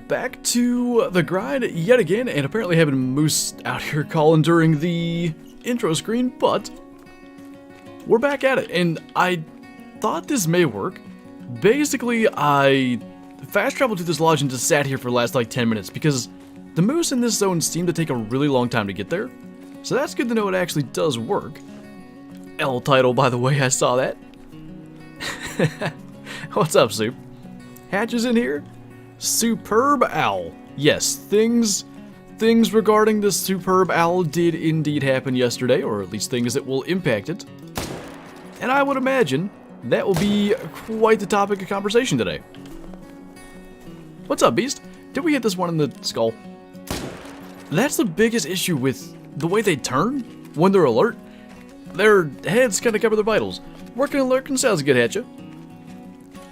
back to the grind yet again, and apparently having Moost out here calling during the intro screen, but we're back at it, and I thought this may work. Basically, I fast traveled to this lodge and just sat here for the last like 10 minutes, because the moose in this zone seem to take a really long time to get there, so that's good to know it actually does work. L title, by the way, I saw that. What's up, Soup? Hatch is in here? Superb Owl. Yes, things regarding this Superb Owl did indeed happen yesterday, or at least things that will impact it. And I would imagine that will be quite the topic of conversation today. What's up, Beast? Did we hit this one in the skull? That's the biggest issue with the way they turn when they're alert. Their heads kind of cover their vitals. Working and lurking sounds good, at ya.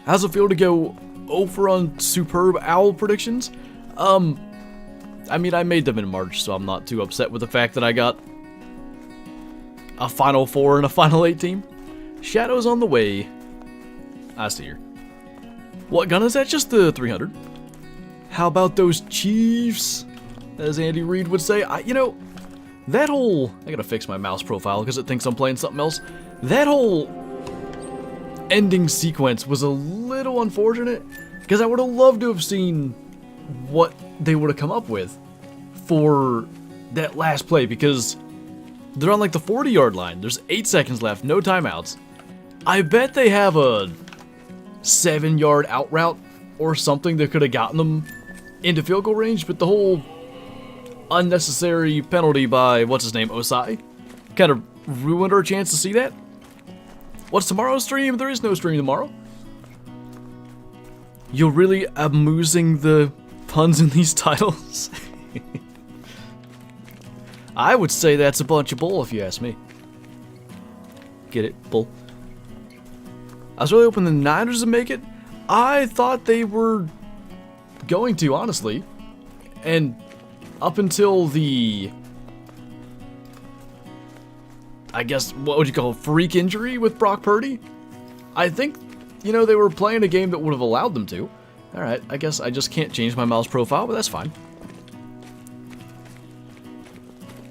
How's it feel to go over on Superb Owl predictions? I mean, I made them in March, so I'm not too upset with the fact that I got a Final 4 and a Final 8 team. Shadow's on the way. I see her. What gun is that? Just the 300? How about those Chiefs? As Andy Reid would say. You know, that whole... I gotta fix my mouse profile because it thinks I'm playing something else. That whole ending sequence was a little unfortunate, because I would have loved to have seen what they would have come up with for that last play, because they're on like the 40-yard line. There's 8 seconds left, no timeouts. I bet they have a 7-yard out route or something that could have gotten them into field goal range, but the whole unnecessary penalty by, what's his name, Osai, kind of ruined our chance to see that. What's tomorrow's stream? There is no stream tomorrow. You're really amusing the puns in these titles. I would say that's a bunch of bull if you ask me. Get it? Bull. I was really hoping the Niners would make it. I thought they were going to, honestly. And up until the... I guess, what would you call, freak injury with Brock Purdy? I think, you know, they were playing a game that would have allowed them to. Alright, I guess I just can't change my mouse profile, but that's fine.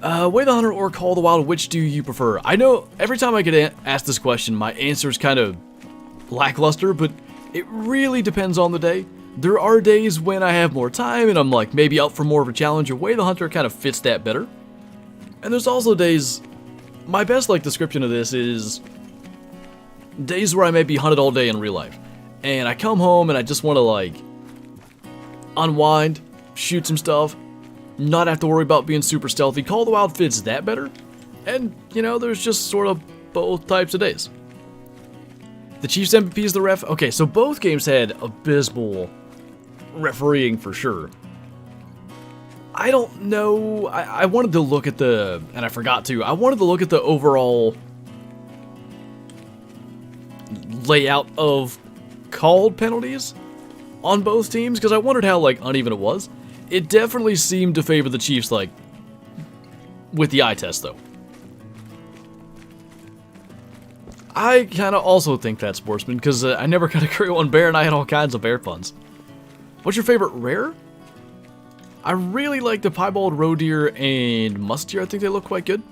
Way the Hunter or Call the Wild, which do you prefer? I know every time I get asked this question, my answer is kind of lackluster, but it really depends on the day. There are days when I have more time and I'm like maybe up for more of a challenge, or Way the Hunter kind of fits that better. And there's also days... My best description of this is days where I may be hunted all day in real life, and I come home and I just want to unwind, shoot some stuff, not have to worry about being super stealthy. Call the Wild fits that better, and you know, there's just sort of both types of days. The Chiefs MVP is the ref. Okay, so both games had abysmal refereeing for sure. I don't know, I wanted to look at the, and I forgot to, I wanted to look at the overall layout of called penalties on both teams, because I wondered how, uneven it was. It definitely seemed to favor the Chiefs, with the eye test, though. I kind of also think that's sportsman, because I never got a great one bear, and I had all kinds of bear puns. What's your favorite rare? I really like the piebald roe deer and musk deer. I think they look quite good.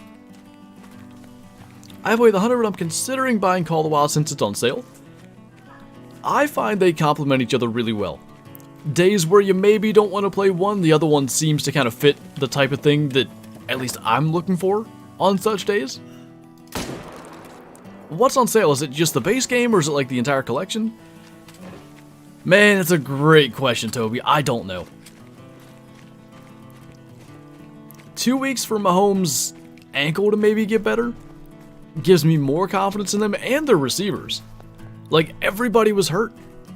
I have Way the Hunter, but I'm considering buying Call the Wild since it's on sale. I find they complement each other really well. Days where you maybe don't want to play one, the other one seems to kind of fit the type of thing that at least I'm looking for on such days. What's on sale? Is it just the base game, or is it the entire collection? Man, that's a great question, Toby. I don't know. 2 weeks for Mahomes' ankle to maybe get better gives me more confidence in them and their receivers. Everybody was hurt,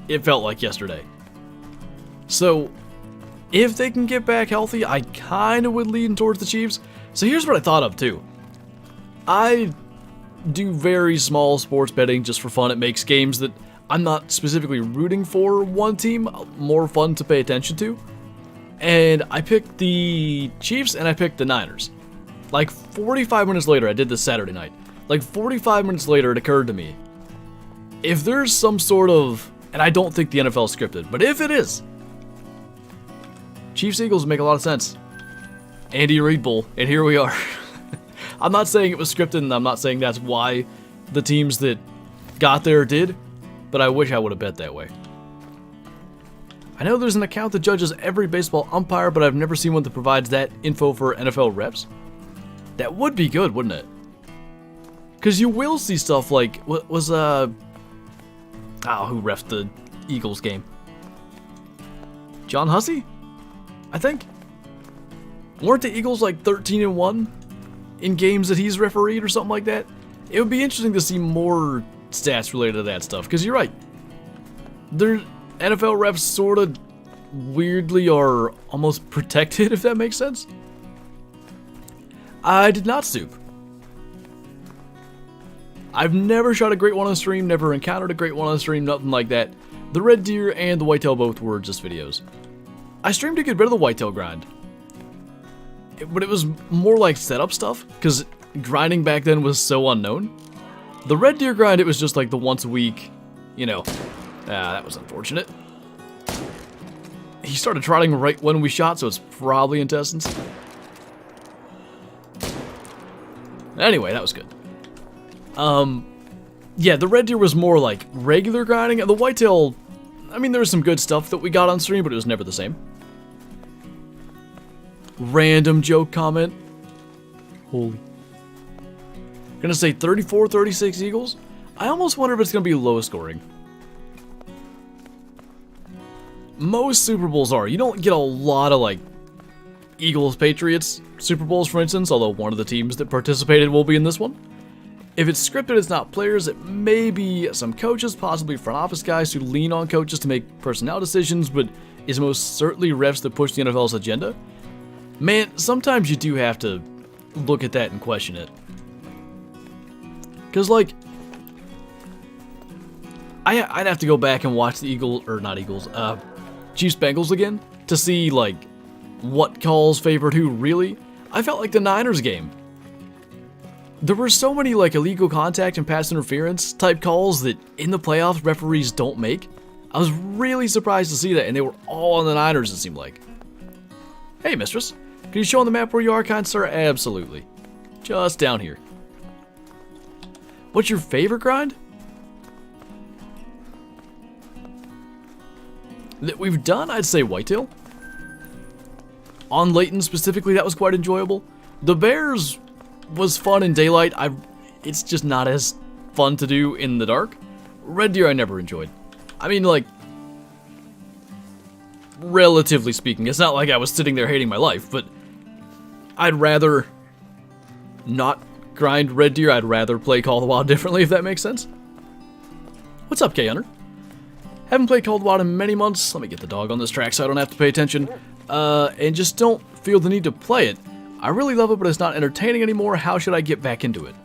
it felt like yesterday. So, if they can get back healthy, I kind of would lean towards the Chiefs. So here's what I thought of, too. I do very small sports betting just for fun. It makes games that I'm not specifically rooting for one team more fun to pay attention to. And I picked the Chiefs and I picked the Niners. 45 minutes later, I did this Saturday night. 45 minutes later, it occurred to me, if there's some sort of, and I don't think the NFL is scripted, but if it is, Chiefs Eagles make a lot of sense. Andy Reid Bowl, and here we are. I'm not saying it was scripted, and I'm not saying that's why the teams that got there did, but I wish I would have bet that way. I know there's an account that judges every baseball umpire, but I've never seen one that provides that info for NFL reps. That would be good, wouldn't it? Because you will see stuff like, what was, who reffed the Eagles game? John Hussey? I think. Weren't the Eagles like 13-1 in games that he's refereed or something like that? It would be interesting to see more stats related to that stuff, because you're right. Their NFL refs sort of weirdly are almost protected, if that makes sense. I did not stoop. I've never shot a great one on stream, never encountered a great one on stream, nothing like that. The red deer and the whitetail both were just videos. I streamed a good bit of the whitetail grind, but it was more like setup stuff, because grinding back then was so unknown. The red deer grind, it was just like the once a week, you know. That was unfortunate. He started trotting right when we shot, so it's probably intestines. Anyway, that was good. Yeah, the red deer was more like regular grinding, and the whitetail, I mean, there was some good stuff that we got on stream, but it was never the same. Random joke comment. Holy. Gonna say 34-36 Eagles? I almost wonder if it's gonna be low scoring. Most Super Bowls are. You don't get a lot of, like, Eagles-Patriots Super Bowls, for instance, although one of the teams that participated will be in this one. If it's scripted, it's not players. It may be some coaches, possibly front office guys who lean on coaches to make personnel decisions, but is most certainly refs that push the NFL's agenda. Man, sometimes you do have to look at that and question it. Because, like, I'd have to go back and watch the Chiefs Bengals again to see, like, what calls favored who really. I felt like the Niners game. There were so many, like, illegal contact and pass interference type calls that in the playoffs referees don't make. I was really surprised to see that, and they were all on the Niners, it seemed like. Hey, mistress. Can you show on the map where you are, kind sir? Absolutely. Just down here. What's your favorite grind? That we've done, I'd say whitetail. On Layton specifically, that was quite enjoyable. The Bears was fun in daylight. It's just not as fun to do in the dark. Red deer I never enjoyed. I mean, like, relatively speaking, it's not like I was sitting there hating my life, but I'd rather not grind red deer. I'd rather play Call of the Wild differently, if that makes sense. What's up, K-Hunter? Haven't played Call of the Wild in many months. Let me get the dog on this track so I don't have to pay attention. And just don't feel the need to play it. I really love it, but it's not entertaining anymore. How should I get back into it?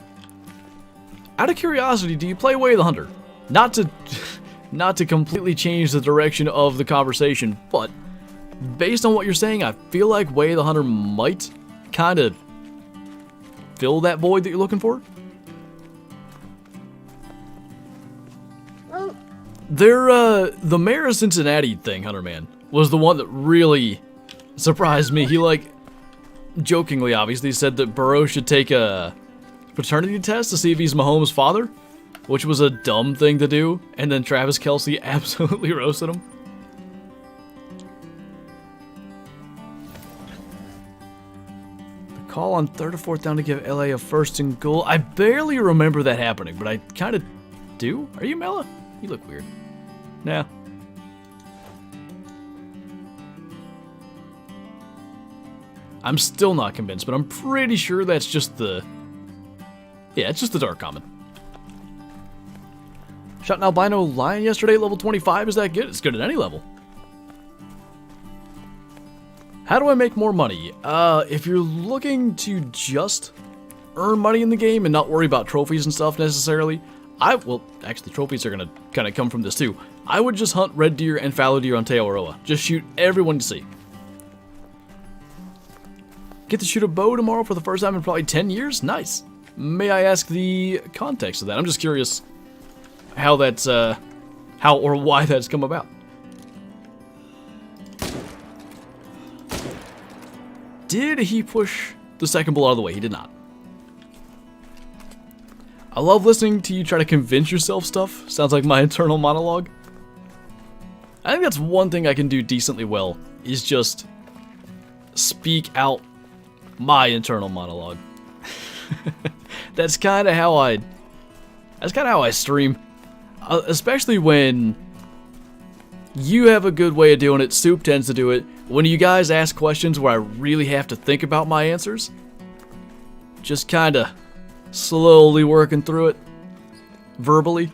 Out of curiosity, do you play Way of the Hunter? Not to completely change the direction of the conversation, but based on what you're saying, I feel like Way of the Hunter might kind of fill that void that you're looking for. The mayor of Cincinnati thing, Hunter Man, was the one that really surprised me. He, like, jokingly, obviously, said that Burrow should take a paternity test to see if he's Mahomes' father, which was a dumb thing to do, and then Travis Kelce absolutely roasted him. The call on 3rd or 4th down to give LA a first and goal. I barely remember that happening, but I kind of do. Are you Mela? You look weird. Nah. I'm still not convinced, but I'm pretty sure that's just the... Yeah, it's just the dark comment. Shot an albino lion yesterday at level 25. Is that good? It's good at any level. How do I make more money? If you're looking to just earn money in the game and not worry about trophies and stuff necessarily, well, actually, trophies are going to kind of come from this too. I would just hunt red deer and fallow deer on Teoaroa. Just shoot everyone you see. Get to shoot a bow tomorrow for the first time in probably 10 years? Nice. May I ask the context of that? I'm just curious how that's, how or why that's come about. Did he push the second bull out of the way? He did not. I love listening to you try to convince yourself stuff. Sounds like my internal monologue. I think that's one thing I can do decently well, is just speak out my internal monologue. That's kind of how I stream. Especially when you have a good way of doing it, Soup tends to do it. When you guys ask questions where I really have to think about my answers, just kind of slowly working through it, verbally.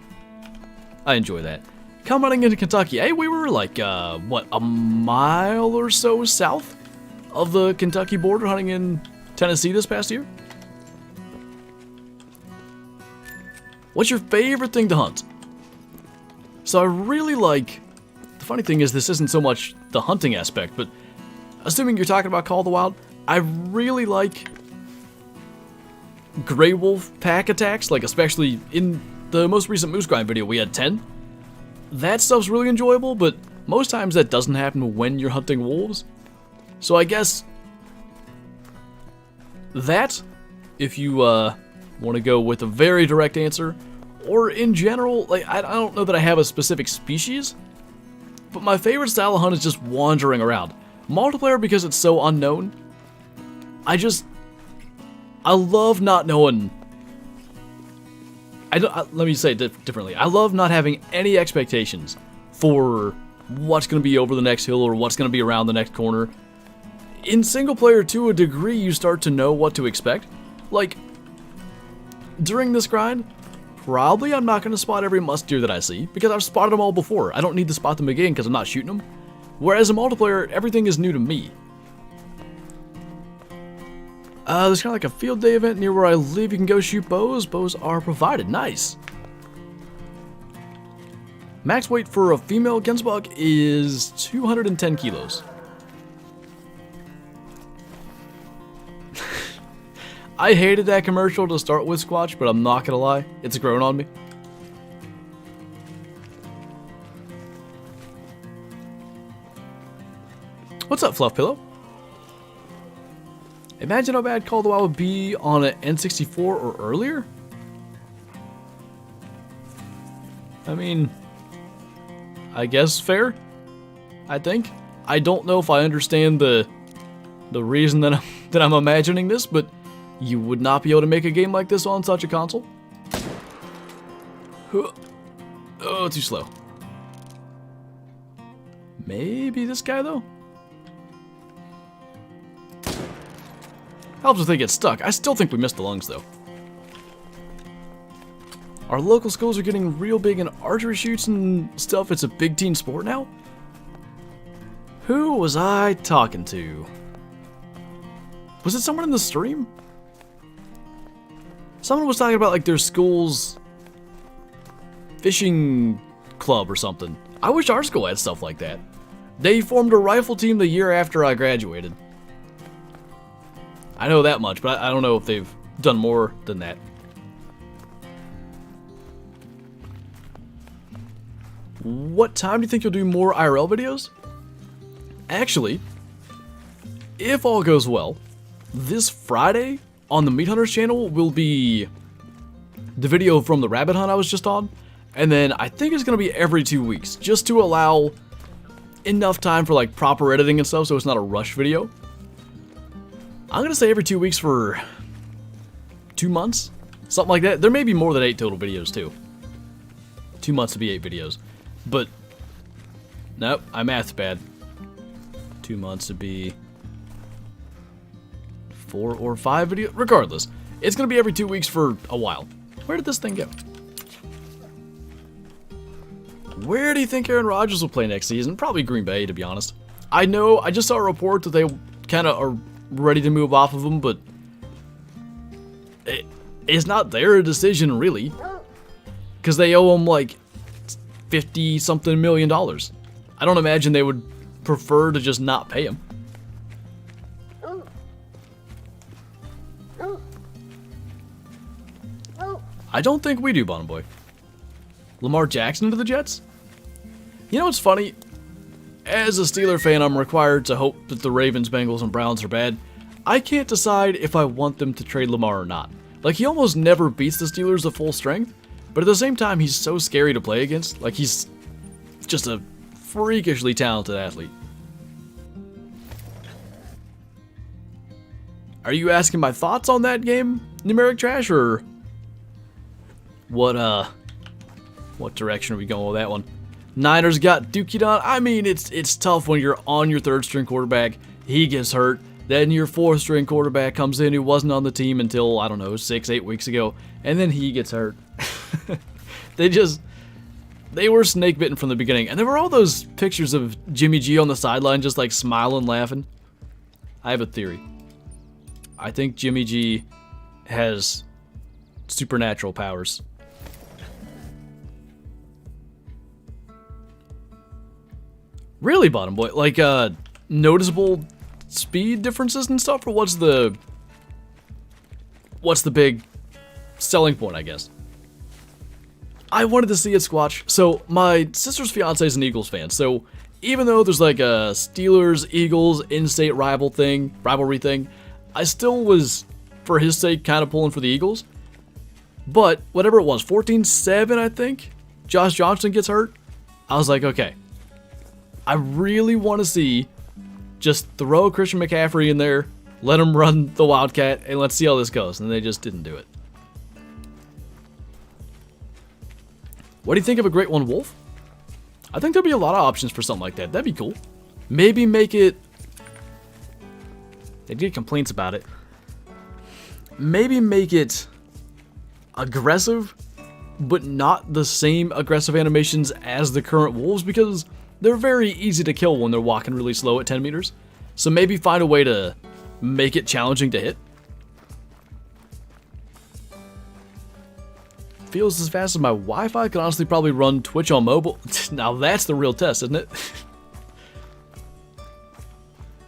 I enjoy that. Come running into Kentucky. Hey, we were like, what, a mile or so south of the Kentucky border hunting in Tennessee this past year? What's your favorite thing to hunt? So I really like, the funny thing is this isn't so much the hunting aspect, but assuming you're talking about Call of the Wild, I really like gray wolf pack attacks, like especially in the most recent moose grind video we had 10. That stuff's really enjoyable, but most times that doesn't happen when you're hunting wolves. So I guess that, if you want to go with a very direct answer, or in general, like I don't know that I have a specific species, but my favorite style of hunt is just wandering around. Multiplayer, because it's so unknown, I love not knowing. Let me say it differently. I love not having any expectations for what's going to be over the next hill or what's going to be around the next corner. In single player, to a degree, you start to know what to expect. Like, during this grind, probably I'm not going to spot every musk deer that I see, because I've spotted them all before. I don't need to spot them again because I'm not shooting them. Whereas in multiplayer, everything is new to me. There's kind of like a field day event near where I live. You can go shoot bows. Bows are provided. Nice. Max weight for a female Gensbuck is 210 kilos. I hated that commercial to start with, Squatch, but I'm not gonna lie, it's grown on me. What's up, Fluff Pillow? Imagine how bad Call of the Wild would be on an N64 or earlier? I mean, I guess fair, I think. I don't know if I understand the reason that I'm imagining this, but you would not be able to make a game like this on such a console. Oh, too slow. Maybe this guy, though? Helps if they get stuck. I still think we missed the lungs, though. Our local schools are getting real big in archery shoots and stuff. It's a big teen sport now? Who was I talking to? Was it someone in the stream? Someone was talking about, like, their school's fishing club or something. I wish our school had stuff like that. They formed a rifle team the year after I graduated. I know that much, but I don't know if they've done more than that. What time do you think you'll do more IRL videos? Actually, if all goes well, this Friday on the Meat Hunters channel will be the video from the rabbit hunt I was just on, and then I think it's going to be every 2 weeks, just to allow enough time for like proper editing and stuff so it's not a rush video. I'm going to say every 2 weeks for 2 months, something like that. There may be more than 8 total videos too. 2 months to be 8 videos, but nope, my math's bad. 2 months to be 4 or 5 videos. Regardless, it's going to be every 2 weeks for a while. Where did this thing go? Where do you think Aaron Rodgers will play next season? Probably Green Bay, to be honest. I know, I just saw a report that they kind of are ready to move off of him, but it's not their decision, really. Because they owe him like 50-something million dollars. I don't imagine they would prefer to just not pay him. I don't think we do, Bonham Boy. Lamar Jackson to the Jets? You know what's funny? As a Steeler fan, I'm required to hope that the Ravens, Bengals, and Browns are bad. I can't decide if I want them to trade Lamar or not. Like, he almost never beats the Steelers at full strength, but at the same time, he's so scary to play against. Like, he's just a freakishly talented athlete. Are you asking my thoughts on that game, Numeric Trash, or what direction are we going with that one? Niners got dookied on. I mean, it's tough when you're on your third string quarterback, he gets hurt, then your fourth string quarterback comes in who wasn't on the team until, I don't know, 6-8 weeks ago, and then he gets hurt. They were snake bitten from the beginning, and there were all those pictures of Jimmy G on the sideline just like smiling, laughing. I have a theory. I think Jimmy G has supernatural powers. Really, bottom boy? Like, noticeable speed differences and stuff? Or what's the big selling point, I guess? I wanted to see it, Squatch. So, my sister's fiance is an Eagles fan, so even though there's like a Steelers-Eagles in-state rivalry thing, I still was, for his sake, kind of pulling for the Eagles. But, whatever it was, 14-7, I think? Josh Johnson gets hurt. I was like, okay. I really want to see, just throw Christian McCaffrey in there, let him run the Wildcat, and let's see how this goes. And they just didn't do it. What do you think of a Great One Wolf? I think there'd be a lot of options for something like that. That'd be cool. Maybe make it... They get complaints about it. Maybe make it aggressive, but not the same aggressive animations as the current wolves, because they're very easy to kill when they're walking really slow at 10 meters. So maybe find a way to make it challenging to hit. Feels as fast as my Wi-Fi. Could honestly probably run Twitch on mobile. Now that's the real test, isn't it?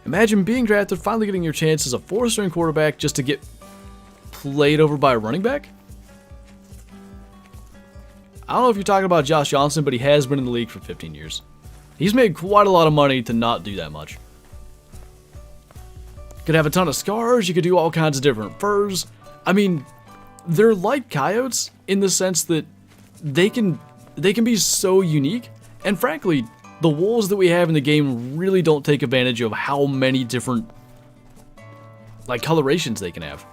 Imagine being drafted, finally getting your chance as a 4th-string quarterback just to get played over by a running back. I don't know if you're talking about Josh Johnson, but he has been in the league for 15 years. He's made quite a lot of money to not do that much. Could have a ton of scars, you could do all kinds of different furs. I mean, they're like coyotes in the sense that they can be so unique, and frankly, the wolves that we have in the game really don't take advantage of how many different, like, colorations they can have.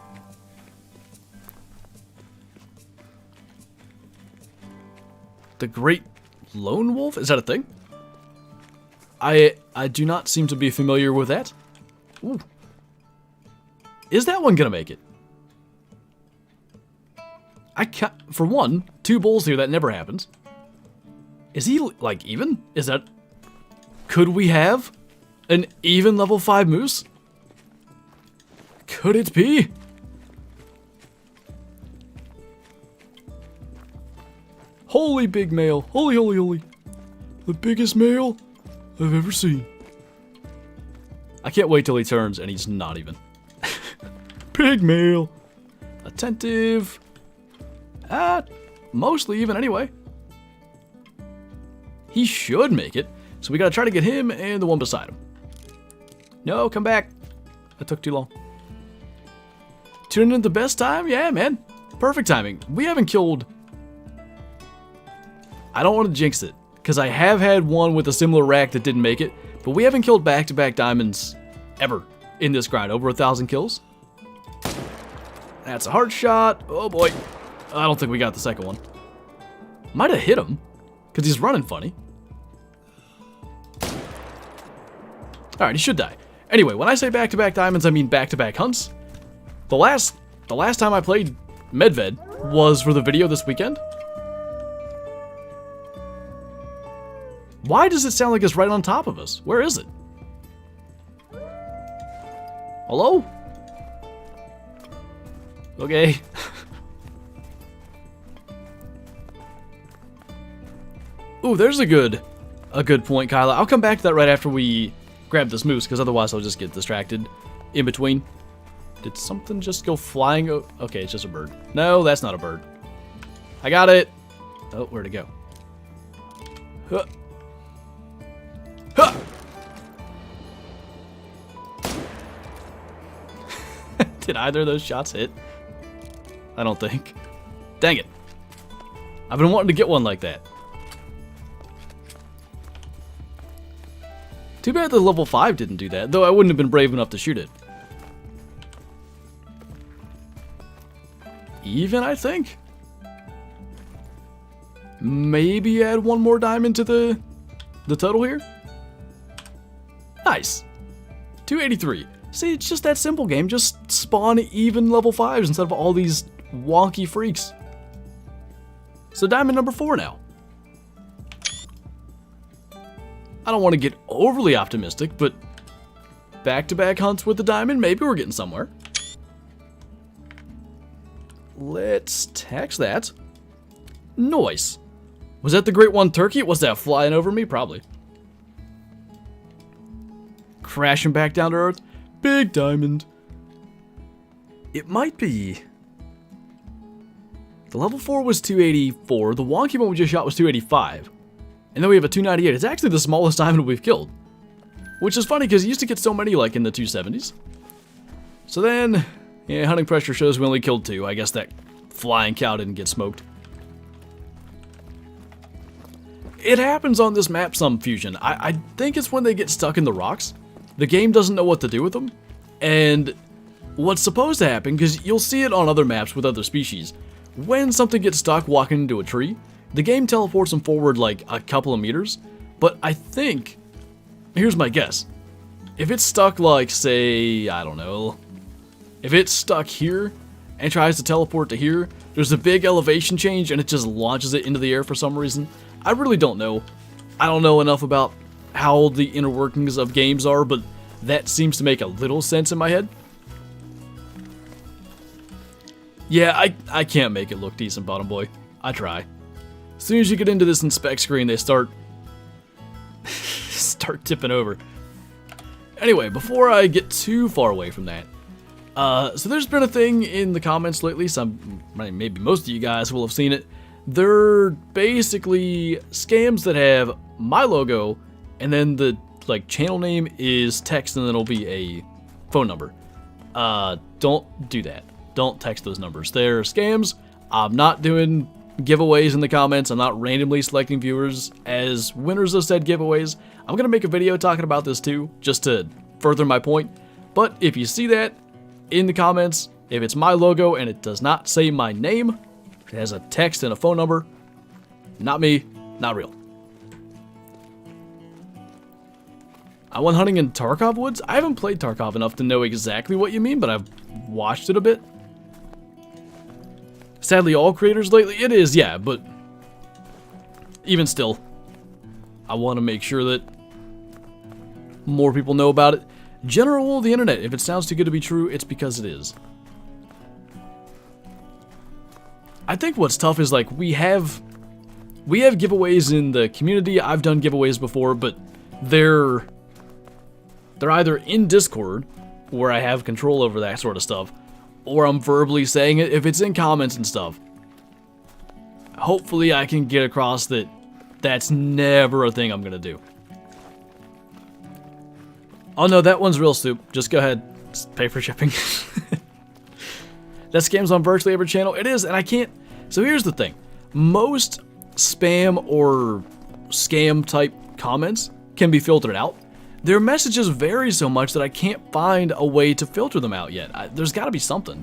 The Great Lone Wolf? Is that a thing? I do not seem to be familiar with that. Ooh. Is that one gonna make it? I can't, for one, 2 bulls here, that never happens. Is he, like, even? Is that... Could we have an even level 5 moose? Could it be? Holy big male. Holy, holy, holy. The biggest male I've ever seen. I can't wait till he turns and he's not even. Big male. Attentive. Mostly even anyway. He should make it. So we gotta try to get him and the one beside him. No, come back. That took too long. Tune in the best time? Yeah, man. Perfect timing. We haven't killed... I don't want to jinx it, because I have had one with a similar rack that didn't make it, but we haven't killed back-to-back diamonds ever in this grind. Over 1,000 kills. That's a hard shot. Oh boy. I don't think we got the second one. Might have hit him, because he's running funny. Alright, he should die. Anyway, when I say back-to-back diamonds, I mean back-to-back hunts. The last time I played Medved was for the video this weekend. Why does it sound like it's right on top of us? Where is it? Hello? Okay. Ooh, there's a good point, Kyla. I'll come back to that right after we grab this moose, because otherwise I'll just get distracted in between. Did something just go flying? Okay, it's just a bird. No, that's not a bird. I got it. Oh, where'd it go? Huh. Huh. Did either of those shots hit? I don't think. Dang it. I've been wanting to get one like that. Too bad the level 5 didn't do that, though I wouldn't have been brave enough to shoot it. Even, I think. Maybe add one more diamond to the total here. Nice. 283. See, it's just that simple, game. Just spawn even level 5s instead of all these wonky freaks. So diamond number 4 now. I don't want to get overly optimistic, but back-to-back hunts with the diamond, maybe we're getting somewhere. Let's tax that. Nice. Was that the Great One Turkey? Was that flying over me? Probably. Crashing back down to earth. Big diamond. It might be. The level 4 was 284. The wonky one we just shot was 285. And then we have a 298. It's actually the smallest diamond we've killed. Which is funny because you used to get so many like in the 270s. So then, yeah, hunting pressure shows we only killed 2. I guess that flying cow didn't get smoked. It happens on this map some, Fusion. I think it's when they get stuck in the rocks. The game doesn't know what to do with them. And what's supposed to happen, because you'll see it on other maps with other species, when something gets stuck walking into a tree, the game teleports them forward like a couple of meters. But I think, here's my guess. If it's stuck like, say, I don't know, if it's stuck here and tries to teleport to here, there's a big elevation change and it just launches it into the air for some reason. I really don't know. I don't know enough about how the inner workings of games are, but that seems to make a little sense in my head. Yeah, I can't make it look decent, Bottom Boy. I try. As soon as you get into this inspect screen, they start tipping over. Anyway, before I get too far away from that, so there's been a thing in the comments lately, maybe most of you guys will have seen it. They're basically scams that have my logo, and then the channel name is text, and then it'll be a phone number. Don't do that. Don't text those numbers. They're scams. I'm not doing giveaways in the comments. I'm not randomly selecting viewers as winners of said giveaways. I'm gonna make a video talking about this too, just to further my point. But if you see that in the comments, if it's my logo and it does not say my name, it has a text and a phone number, not me, not real. I went hunting in Tarkov Woods. I haven't played Tarkov enough to know exactly what you mean, but I've watched it a bit. Sadly, all creators lately, it is, yeah, but even still, I want to make sure that more people know about it. General rule of the internet, if it sounds too good to be true, it's because it is. I think what's tough is we have giveaways in the community. I've done giveaways before, but they're either in Discord, where I have control over that sort of stuff, or I'm verbally saying it if it's in comments and stuff. Hopefully I can get across that that's never a thing I'm gonna do. Oh no, that one's real soup. Just go ahead, just pay for shipping. That scam's on virtually every channel. It is, and I can't. So here's the thing. Most spam or scam type comments can be filtered out. Their messages vary so much that I can't find a way to filter them out yet. There's got to be something.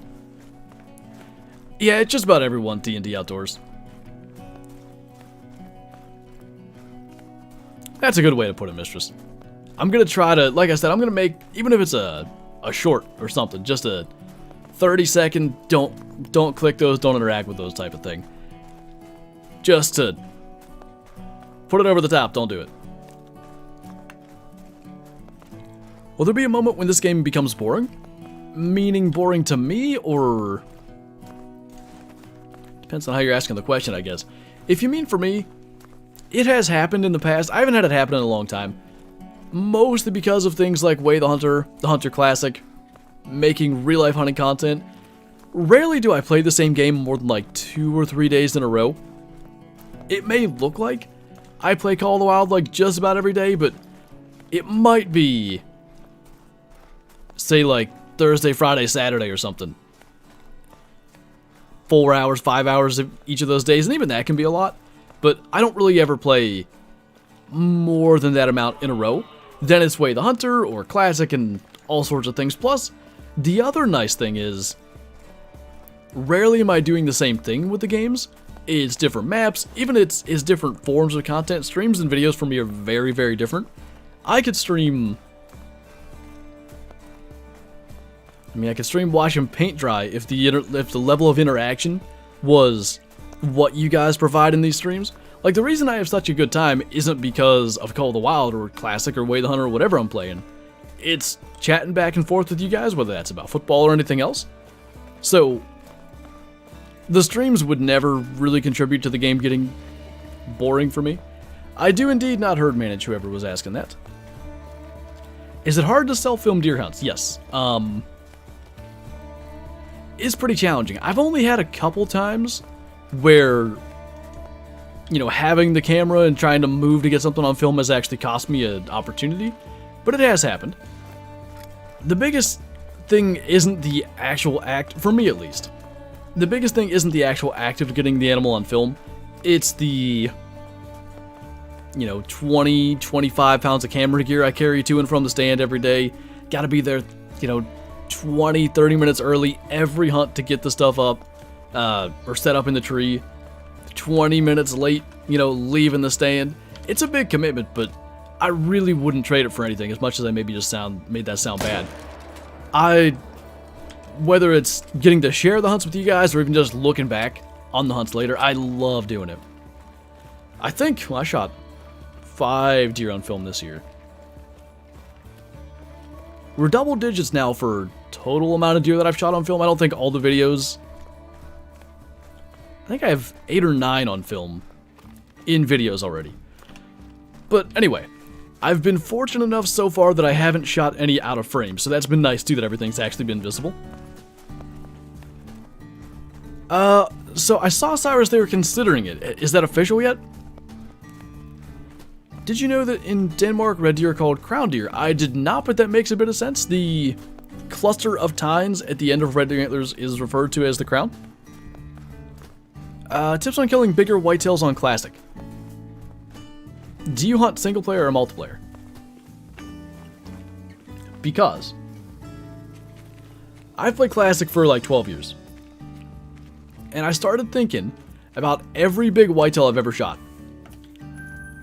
Yeah, it's just about everyone D&D Outdoors. That's a good way to put it, Mistress. I'm going to try to, like I said, I'm going to make, even if it's a short or something, just a 30-second, don't click those, don't interact with those type of thing. Just to put it over the top, don't do it. Will there be a moment when this game becomes boring? Meaning boring to me, or... Depends on how you're asking the question, I guess. If you mean for me, it has happened in the past. I haven't had it happen in a long time. Mostly because of things like Way the Hunter Classic, making real-life hunting content. Rarely do I play the same game more than 2 or 3 days in a row. It may look like I play Call of the Wild just about every day, but it might be... say Thursday, Friday, Saturday or something. 4 hours, 5 hours of each of those days, and even that can be a lot. But I don't really ever play more than that amount in a row. Then it's Way the Hunter or Classic and all sorts of things. Plus, the other nice thing is, rarely am I doing the same thing with the games. It's different maps, even it's different forms of content. Streams and videos for me are very, very different. I could stream watching paint dry if the level of interaction was what you guys provide in these streams. Like, the reason I have such a good time isn't because of Call of the Wild or Classic or Way the Hunter or whatever I'm playing. It's chatting back and forth with you guys, whether that's about football or anything else. So, the streams would never really contribute to the game getting boring for me. I do indeed not herd manage, whoever was asking that. Is it hard to self-film deer hunts? Yes. It's pretty challenging. I've only had a couple times where, you know, having the camera and trying to move to get something on film has actually cost me an opportunity, but it has happened. The biggest thing isn't the actual act, for me at least. The biggest thing isn't the actual act of getting the animal on film. It's the, you know, 20, 25 pounds of camera gear I carry to and from the stand every day. Gotta be there, you know, 20, 30 minutes early every hunt to get the stuff up, or set up in the tree. 20 minutes late, you know, leaving the stand. It's a big commitment, but I really wouldn't trade it for anything, as much as I maybe just made that sound bad. Whether it's getting to share the hunts with you guys or even just looking back on the hunts later, I love doing it. I think, well, I shot 5 deer on film this year. We're double digits now for total amount of deer that I've shot on film. I don't think all the videos... I think I have 8 or 9 on film in videos already. But anyway, I've been fortunate enough so far that I haven't shot any out of frame, so that's been nice too, that everything's actually been visible. So I saw, Cyrus, they were considering it. Is that official yet? Did you know that in Denmark, red deer are called crown deer? I did not, but that makes a bit of sense. The cluster of tines at the end of red deer antlers is referred to as the crown. Tips on killing bigger whitetails on Classic. Do you hunt single player or multiplayer? Because I've played Classic for like 12 years. And I started thinking about every big whitetail I've ever shot.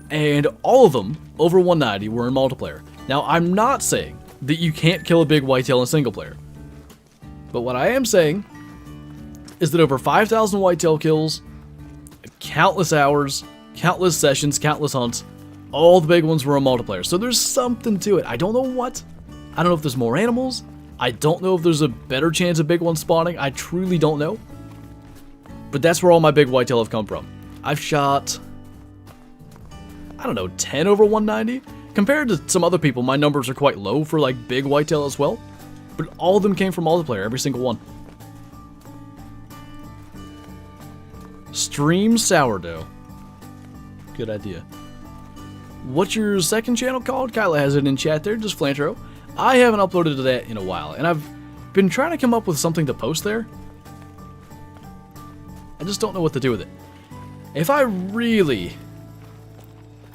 And all of them, over 190, were in multiplayer. Now, I'm not saying that you can't kill a big whitetail in single player. But what I am saying is that over 5,000 whitetail kills, countless hours, countless sessions, countless hunts, all the big ones were in multiplayer. So there's something to it. I don't know what. I don't know if there's more animals. I don't know if there's a better chance of big ones spawning. I truly don't know. But that's where all my big whitetail have come from. I've shot, I don't know, 10 over 190? Compared to some other people, my numbers are quite low for like big whitetail as well. But all of them came from multiplayer, every single one. Stream sourdough. Good idea. What's your second channel called? Kyla has it in chat there, just Flinter. I haven't uploaded to that in a while, and I've been trying to come up with something to post there. I just don't know what to do with it. If I really,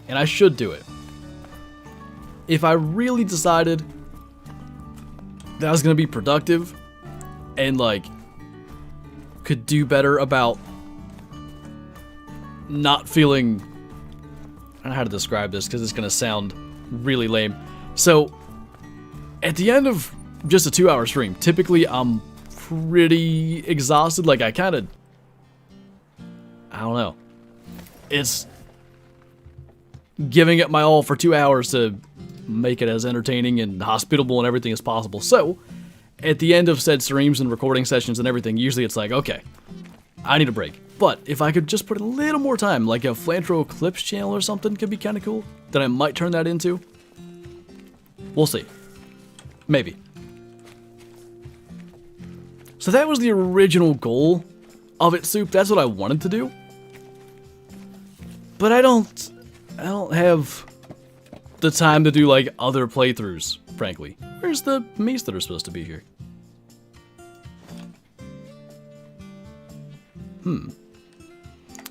and I should do it, if I really decided that I was going to be productive and like could do better about not feeling, I don't know how to describe this because it's going to sound really lame. So at the end of just a 2-hour stream, typically I'm pretty exhausted. Like I don't know. It's giving it my all for 2 hours to make it as entertaining and hospitable and everything as possible. So, at the end of said streams and recording sessions and everything, usually it's like, okay, I need a break. But if I could just put a little more time, like a Flantro Clips channel or something could be kind of cool, then I might turn that into. We'll see. Maybe. So that was the original goal of it, Soup. That's what I wanted to do. But I don't have the time to do like other playthroughs, frankly. Where's the Moost that are supposed to be here?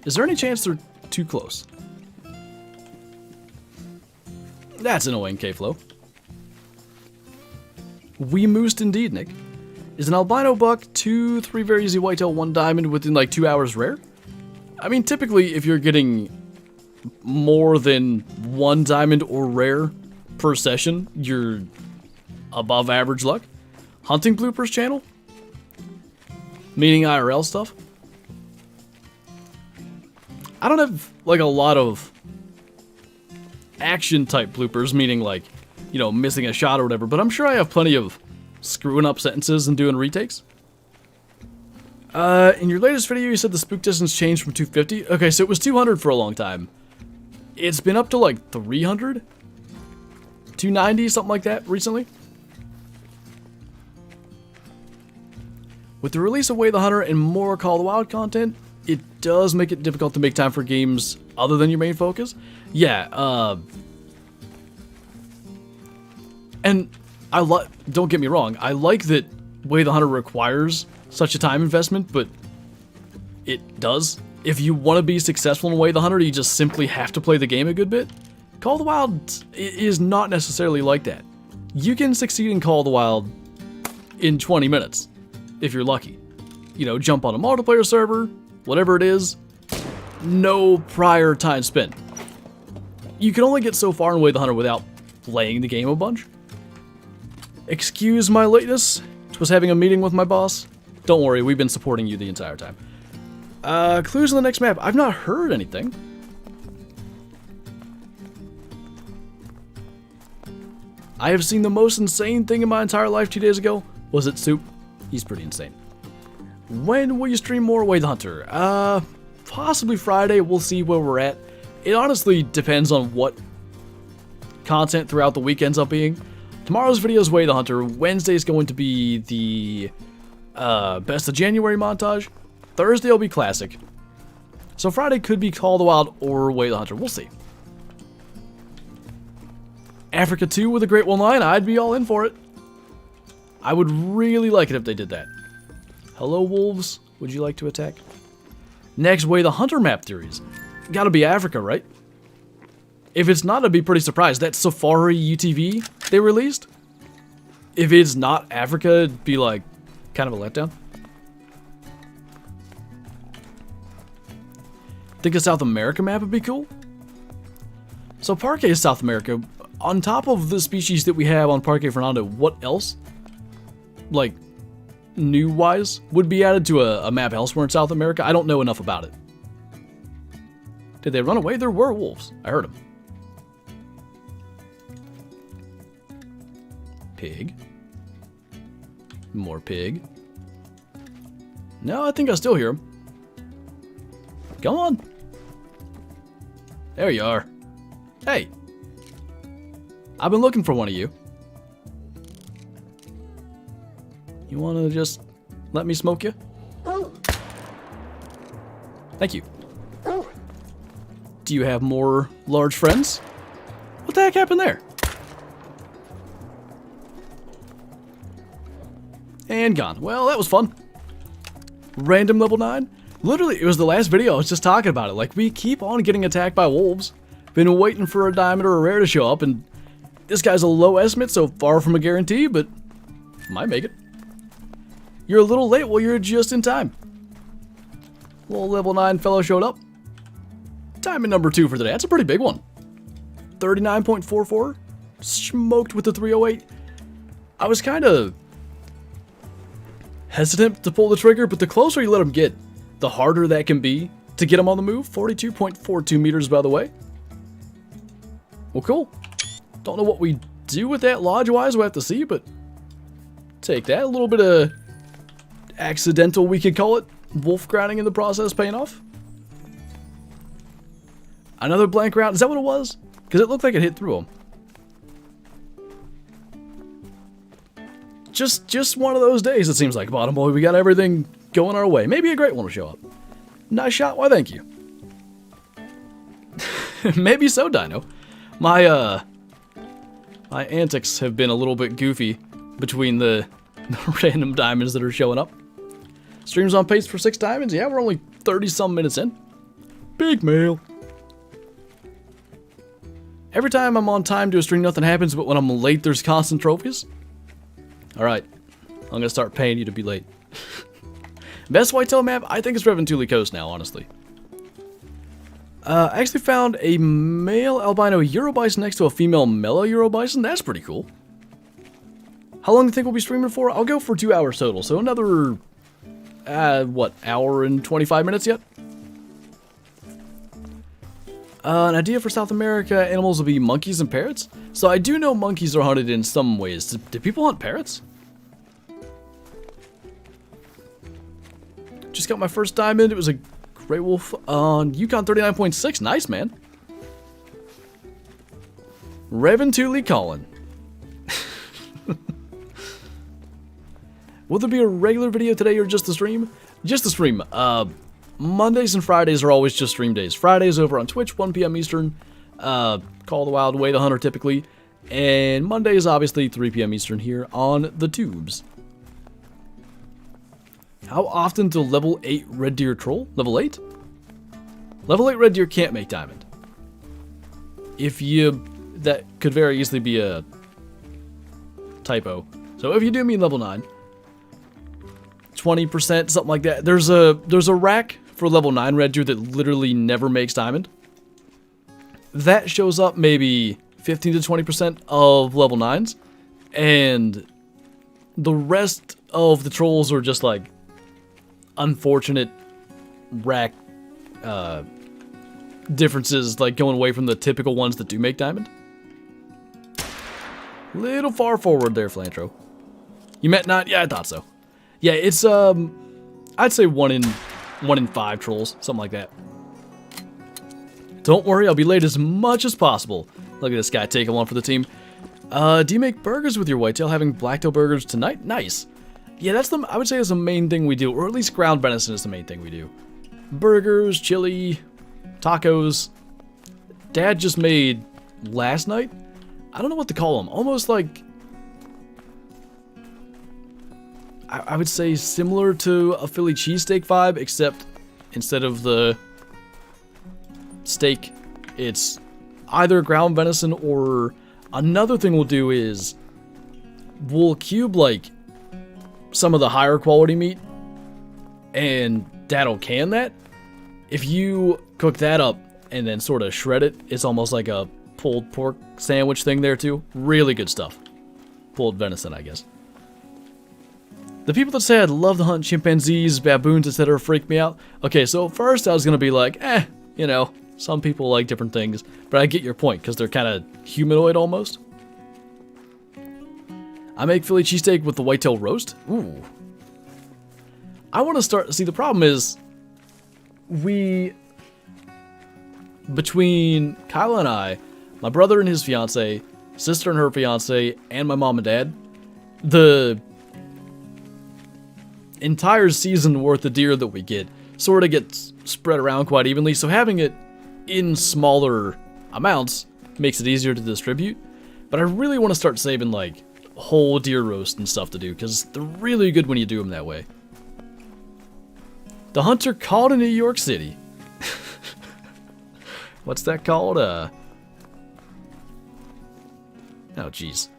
Is there any chance they're too close? That's annoying, K-Flow. We Moost indeed, Nick. Is an albino buck 2, 3 very easy whitetail, 1 diamond within like 2 hours rare? I mean, typically if you're getting more than 1 diamond or rare per session, you're above average luck. Hunting bloopers channel? Meaning IRL stuff? I don't have like a lot of action type bloopers, meaning like, you know, missing a shot or whatever, but I'm sure I have plenty of screwing up sentences and doing retakes. In your latest video, you said the spook distance changed from 250. Okay, so it was 200 for a long time. It's been up to like 300? 290, something like that, recently. With the release of Way the Hunter and more Call of the Wild content, it does make it difficult to make time for games other than your main focus. Yeah, and don't get me wrong, I like that Way the Hunter requires such a time investment, but it does. If you want to be successful in Way the Hunter, you just simply have to play the game a good bit. Call of the Wild is not necessarily like that. You can succeed in Call of the Wild in 20 minutes, if you're lucky. You know, jump on a multiplayer server, whatever it is, no prior time spent. You can only get so far in Way the Hunter without playing the game a bunch. Excuse my lateness, was having a meeting with my boss. Don't worry, we've been supporting you the entire time. Clues on the next map. I've not heard anything. I have seen the most insane thing in my entire life 2 days ago. Was it Soup? He's pretty insane. When will you stream more Way the Hunter? Possibly Friday. We'll see where we're at. It honestly depends on what content throughout the week ends up being. Tomorrow's video is Way the Hunter. Wednesday is going to be the Best of January montage. Thursday will be Classic. So Friday could be Call of the Wild or Way the Hunter. We'll see. Africa 2 with a Great One line. I'd be all in for it. I would really like it if they did that. Hello, wolves. Would you like to attack? Next, Way the Hunter map theories. Gotta be Africa, right? If it's not, I'd be pretty surprised. That Safari UTV they released? If it's not Africa, it'd be like kind of a letdown. Think a South America map would be cool? So Parque is South America. On top of the species that we have on Parque Fernando, what else, like, new-wise, would be added to a map elsewhere in South America? I don't know enough about it. Did they run away? There were wolves. I heard them. Pig. More pig. No, I think I still hear him. Come on. There you are. Hey. I've been looking for one of you. You want to just let me smoke you? Thank you. Do you have more large friends? What the heck happened there? And gone. Well, that was fun. Random level 9? Literally, it was the last video I was just talking about it. Like, we keep on getting attacked by wolves. Been waiting for a diamond or a rare to show up, and this guy's a low estimate, so far from a guarantee, but might make it. You're a little late, well, you're just in time. Little level 9 fellow showed up. Diamond number 2 for the day. That's a pretty big one. 39.44. Smoked with the 308. I was kind of hesitant to pull the trigger, but the closer you let him get, the harder that can be to get him on the move. 42.42 meters, by the way. Well, cool. Don't know what we do with that lodge-wise. We'll have to see, but take that. A little bit of accidental, we could call it. Wolf grounding in the process paying off. Another blank round. Is that what it was? Because it looked like it hit through him. Just one of those days, it seems like. Bottom boy, we got everything going our way. Maybe a great one will show up. Nice shot. Why, thank you. Maybe so, Dino. My antics have been a little bit goofy between the random diamonds that are showing up. Streams on pace for 6 diamonds? Yeah, we're only 30-some minutes in. Big mail. Every time I'm on time to a stream, nothing happens, but when I'm late, there's constant trophies. Alright, I'm gonna start paying you to be late. Best whitetail map? I think it's Reventuli Coast now, honestly. I actually found a male albino Eurobison next to a female mellow Eurobison. That's pretty cool. How long do you think we'll be streaming for? I'll go for 2 hours total, so another, what, hour and 25 minutes yet? An idea for South America animals will be monkeys and parrots. So I do know monkeys are hunted in some ways. Do people hunt parrots? Just got my first diamond. It was a gray wolf on Yukon 39.6. Nice, man. Reventuli calling. Will there be a regular video today or just a stream? Just a stream. Mondays and Fridays are always just stream days. Fridays over on Twitch, 1 p.m. Eastern. Call the Wild Way, the Hunter typically. And Mondays, obviously, 3 p.m. Eastern here on the tubes. How often do level 8 red deer troll? Level 8? Level 8 red deer can't make diamond. That could very easily be a typo. So if you do mean level 9, 20%, something like that. There's a rack for level 9 red deer that literally never makes diamond. That shows up maybe 15 to 20% of level 9s. And the rest of the trolls are just like unfortunate rack differences, like going away from the typical ones that do make diamond. Little far forward there, Flantro. You meant not? Yeah, I thought so. Yeah, it's I'd say 1 in 5 trolls, something like that. Don't worry, I'll be late as much as possible. Look at this guy taking one for the team. Do you make burgers with your whitetail? Having blacktail burgers tonight? Nice. Yeah, I would say that's the main thing we do, or at least ground venison is the main thing we do. Burgers, chili, tacos. Dad just made last night. I don't know what to call them. Almost like, I would say similar to a Philly cheesesteak vibe, except instead of the steak, it's either ground venison, or another thing we'll do is we'll cube like some of the higher quality meat, and Dad'll can that. If you cook that up and then sort of shred it, it's almost like a pulled pork sandwich thing there too. Really good stuff. Pulled venison, I guess. The people that say I'd love to hunt chimpanzees, baboons, etc. freak me out. Okay, so at first I was going to be like, you know, some people like different things. But I get your point, because they're kind of humanoid almost. I make Philly cheesesteak with the whitetail roast. Ooh. I want to start... See, the problem is, between Kyla and I, my brother and his fiance, sister and her fiance, and my mom and dad, the entire season worth of deer that we get sort of gets spread around quite evenly, so having it in smaller amounts makes it easier to distribute. But I really want to start saving like whole deer roast and stuff to do, because they're really good when you do them that way. The hunter called in New York City. What's that called? Oh, jeez.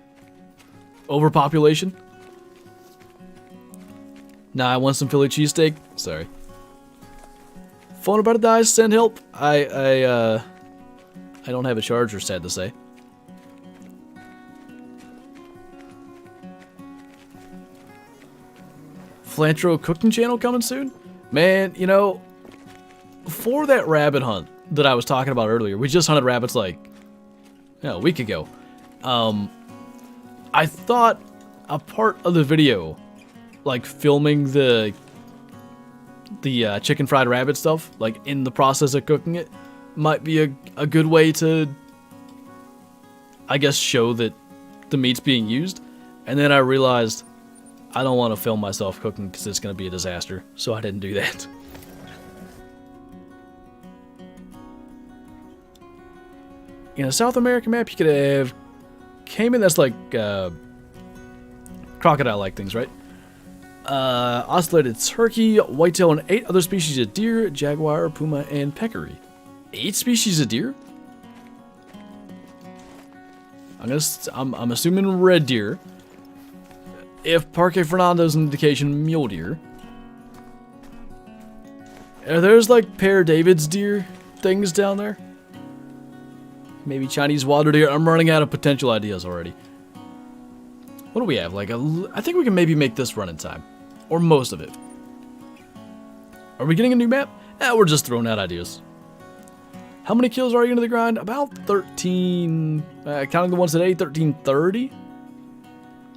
Overpopulation? Nah, I want some Philly cheesesteak. Sorry. Phone about to die. Send help. I don't have a charger, sad to say. Flantro cooking channel coming soon? Man, you know, for that rabbit hunt that I was talking about earlier, we just hunted rabbits like, a week ago. I thought a part of the video, like filming the chicken fried rabbit stuff, like in the process of cooking it, might be a good way to, I guess, show that the meat's being used. And then I realized I don't want to film myself cooking because it's going to be a disaster, so I didn't do that. In a South American map, you could have caiman, that's like crocodile-like things, right? Ocellated turkey, whitetail, and 8 other species of deer, jaguar, puma, and peccary. 8 species of deer? I'm assuming red deer. If Parque Fernando's an indication, mule deer. Are there's like Pear David's deer things down there? Maybe Chinese water deer. I'm running out of potential ideas already. What do we have? Like I think we can maybe make this run in time. Or most of it. Are we getting a new map? We're just throwing out ideas. How many kills are you into the grind? About 13, counting the ones today, 1330.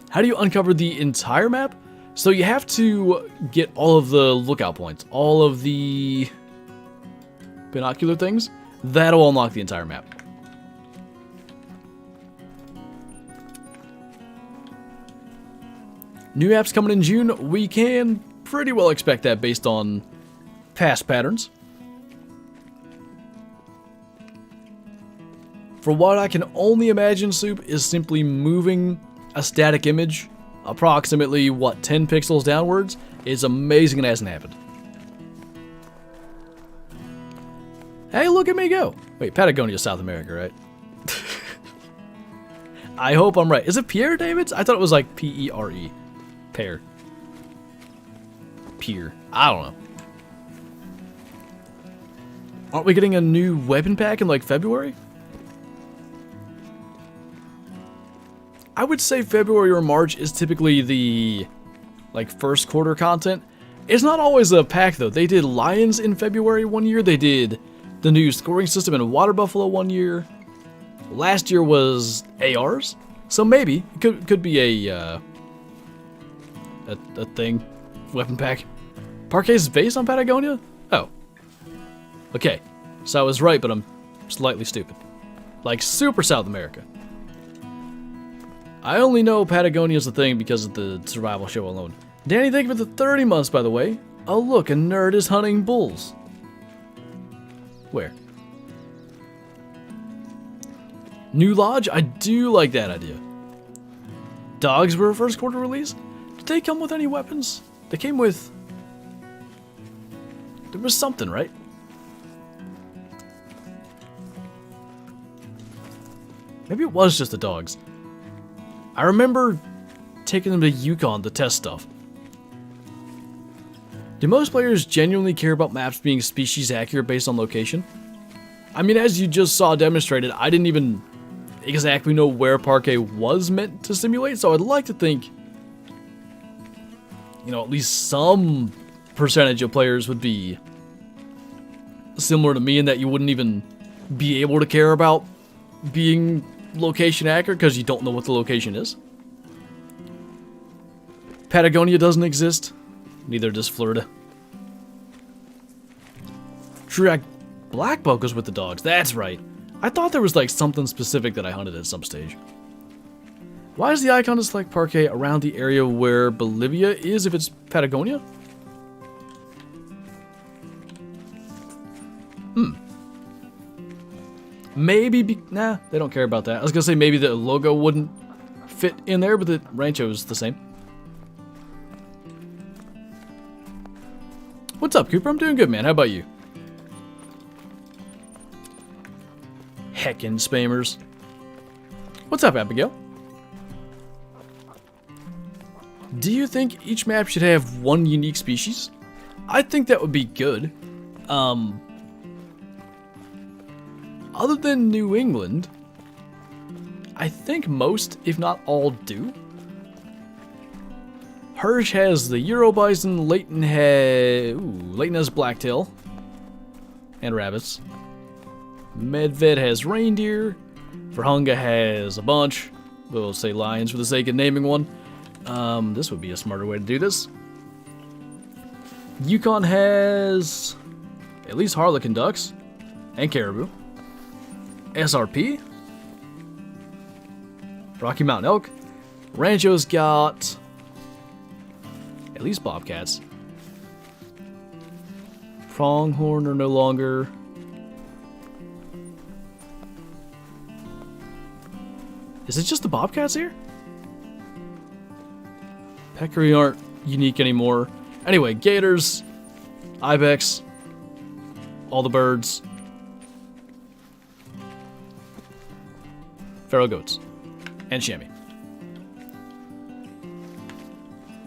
How do you uncover the entire map? So you have to get all of the lookout points, all of the binocular things. That'll unlock the entire map. New apps coming in June. We can pretty well expect that based on past patterns. For what I can only imagine, Soup, is simply moving a static image approximately, what, 10 pixels downwards? It's amazing it hasn't happened. Hey, look at me go. Wait, Patagonia, South America, right? I hope I'm right. Is it Pierre David's? I thought it was like P-E-R-E. Pear. Pier. I don't know. Aren't we getting a new weapon pack in like February? I would say February or March is typically the like first quarter content. It's not always a pack though. They did Lions in February one year. They did the new scoring system in Water Buffalo one year. Last year was ARs. So maybe it could be a thing. Weapon pack. Parque is based on Patagonia? Oh. Okay. So I was right, but I'm slightly stupid. Like super South America. I only know Patagonia's a thing because of the survival show alone. Danny, thank you for the 30 months, by the way. Oh, look, a nerd is hunting bulls. Where? New Lodge? I do like that idea. Dogs were a first quarter release? Did they come with any weapons? They came with... There was something, right? Maybe it was just the dogs. I remember taking them to Yukon to test stuff. Do most players genuinely care about maps being species accurate based on location? I mean, as you just saw demonstrated, I didn't even exactly know where Parque was meant to simulate, so I'd like to think, you know, at least some percentage of players would be similar to me in that you wouldn't even be able to care about being location accurate because you don't know what the location is. Patagonia doesn't exist. Neither does Florida. True, Black Buck was with the dogs. That's right. I thought there was like something specific that I hunted at some stage. Why is the icon to select Parque around the area where Bolivia is if it's Patagonia? Maybe, nah, they don't care about that. I was gonna say maybe the logo wouldn't fit in there, but the Rancho's the same. What's up, Cooper? I'm doing good, man. How about you? Heckin' spammers. What's up, Abigail? Do you think each map should have one unique species? I think that would be good. Other than New England, I think most, if not all, do. Hirsch has the Euro Bison, Leighton has blacktail and rabbits. Medved has reindeer. Verhunga has a bunch. We'll say lions for the sake of naming one. This would be a smarter way to do this. Yukon has at least harlequin ducks and caribou. SRP. Rocky Mountain elk. Rancho's got at least bobcats. Pronghorn are no longer. Is it just the bobcats here? Peccary aren't unique anymore. Anyway, gators, ibex, all the birds, feral goats, and chamois.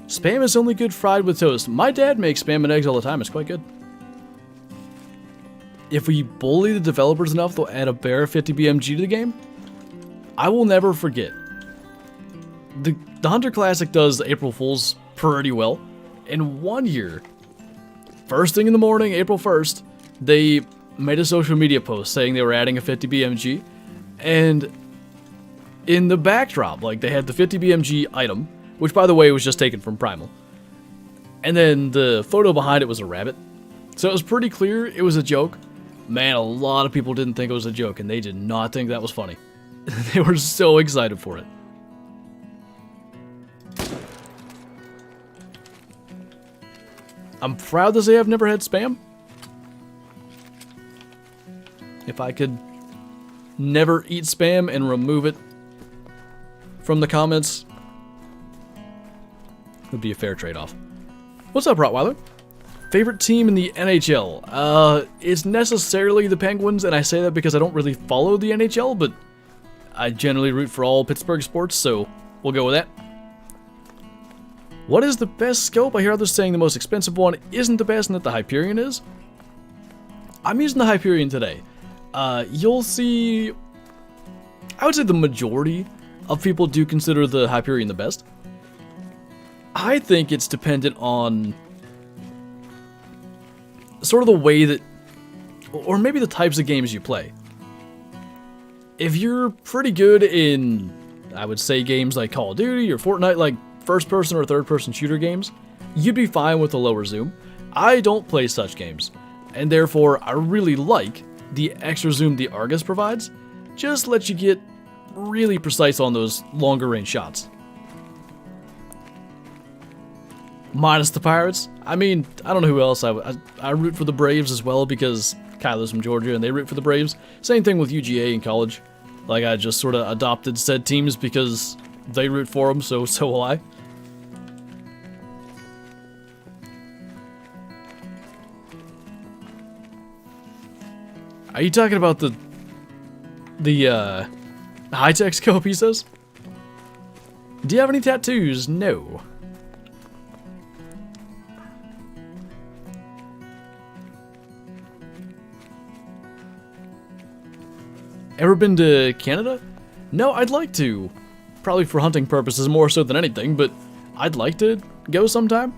Spam is only good fried with toast. My dad makes spam and eggs all the time. It's quite good. If we bully the developers enough, they'll add a bare 50 BMG to the game. I will never forget. The Hunter Classic does April Fools pretty well. And one year, first thing in the morning, April 1st, they made a social media post saying they were adding a 50 BMG. And in the backdrop, like, they had the 50 BMG item, which, by the way, was just taken from Primal. And then the photo behind it was a rabbit. So it was pretty clear it was a joke. Man, a lot of people didn't think it was a joke, and they did not think that was funny. They were so excited for it. I'm proud to say I've never had spam. If I could never eat spam and remove it from the comments, it would be a fair trade-off. What's up, Rottweiler? Favorite team in the NHL? It's necessarily the Penguins, and I say that because I don't really follow the NHL, but I generally root for all Pittsburgh sports, so we'll go with that. What is the best scope? I hear others saying the most expensive one isn't the best and that the Hyperion is. I'm using the Hyperion today. You'll see, I would say the majority of people do consider the Hyperion the best. I think it's dependent on sort of the way that, or maybe the types of games you play. If you're pretty good in, I would say, games like Call of Duty or Fortnite, like first-person or third-person shooter games, you'd be fine with a lower zoom. I don't play such games, and therefore I really like the extra zoom the Argus provides. Just lets you get really precise on those longer-range shots. Minus the Pirates. I mean, I don't know who else. I root for the Braves as well because Kyler's from Georgia and they root for the Braves. Same thing with UGA in college. Like, I just sort of adopted said teams because they root for them, so will I. Are you talking about the high-tech scope, he says? Do you have any tattoos? No. Ever been to Canada? No, I'd like to. Probably for hunting purposes more so than anything, but I'd like to go sometime.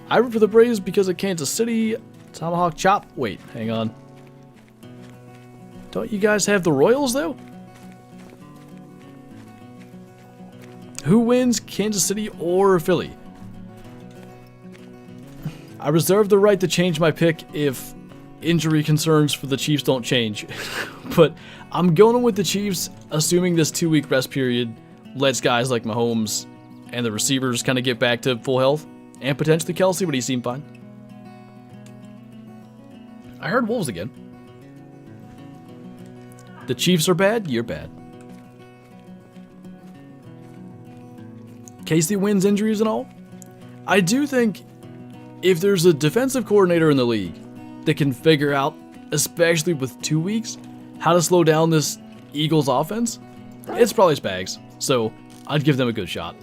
I root for the Braves because of Kansas City. Tomahawk chop. Wait, hang on. Don't you guys have the Royals, though? Who wins, Kansas City or Philly? I reserve the right to change my pick if injury concerns for the Chiefs don't change. But I'm going with the Chiefs, assuming this 2-week rest period lets guys like Mahomes and the receivers kind of get back to full health. And potentially Kelsey, but he seemed fine. I heard Wolves again. The Chiefs are bad, you're bad. Casey wins injuries and all. I do think if there's a defensive coordinator in the league that can figure out, especially with 2 weeks, how to slow down this Eagles offense, it's probably Spags. So I'd give them a good shot.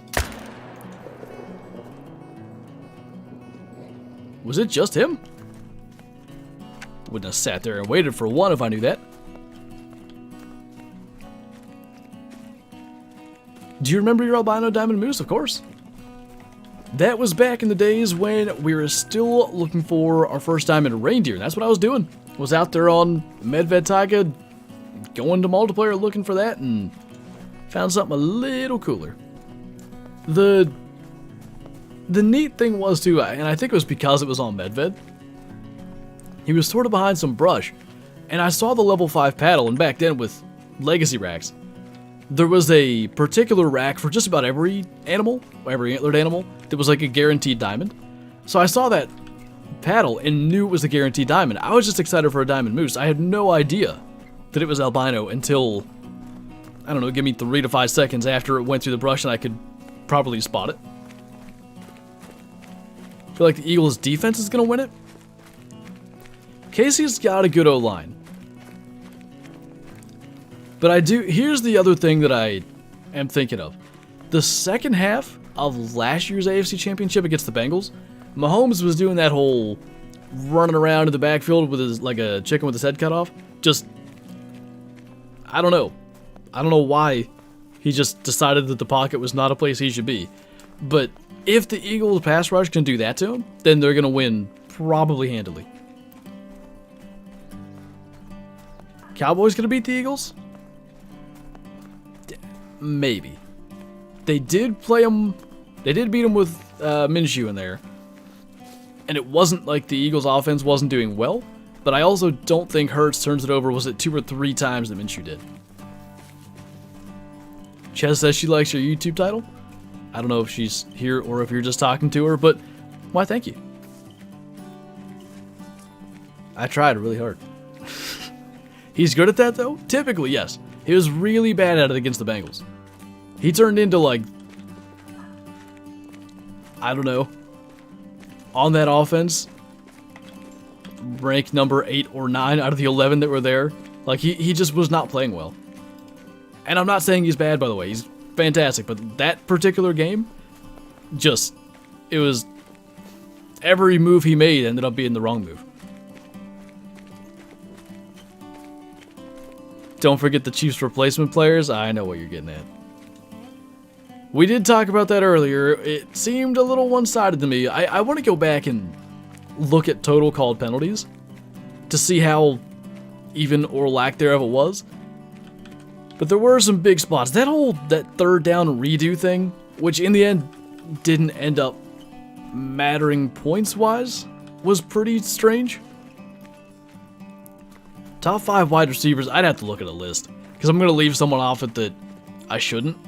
Was it just him? Wouldn't have sat there and waited for one if I knew that. Do you remember your albino diamond moose? Of course. That was back in the days when we were still looking for our first diamond reindeer. That's what I was doing. Was out there on Medved Taiga, going to multiplayer looking for that, and found something a little cooler. The neat thing was too, and I think it was because it was on Medved, he was sort of behind some brush, and I saw the level 5 paddle, and back then with legacy racks, there was a particular rack for just about every animal, every antlered animal, that was like a guaranteed diamond. So I saw that paddle and knew it was a guaranteed diamond. I was just excited for a diamond moose. I had no idea that it was albino until, I don't know, give me 3 to 5 seconds after it went through the brush and I could properly spot it. feel like the Eagles' defense is going to win it. Casey's got a good O-line. But here's the other thing that I am thinking of. The second half of last year's AFC Championship against the Bengals, Mahomes was doing that whole running around in the backfield with his, like a chicken with his head cut off. Just, I don't know. I don't know why he just decided that the pocket was not a place he should be. But if the Eagles pass rush can do that to him, then they're going to win probably handily. Cowboys going to beat the Eagles? Maybe. They did play them. They did beat them with Minshew in there. And it wasn't like the Eagles' offense wasn't doing well. But I also don't think Hurts turns it over, was it 2 or 3 times that Minshew did. Ches says she likes your YouTube title. I don't know if she's here or if you're just talking to her, but why, thank you. I tried really hard. He's good at that, though? Typically, yes. He was really bad at it against the Bengals. He turned into, like, I don't know, on that offense, rank number 8 or 9 out of the 11 that were there. Like, he just was not playing well. And I'm not saying he's bad, by the way. He's fantastic. But that particular game, it was, every move he made ended up being the wrong move. Don't forget the Chiefs replacement players. I know what you're getting at. We did talk about that earlier. It seemed a little one-sided to me. I want to go back and look at total called penalties to see how even or lack thereof it was. But there were some big spots. That third down redo thing, which in the end didn't end up mattering points-wise, was pretty strange. Top 5 wide receivers, I'd have to look at a list, because I'm going to leave someone off it that I shouldn't.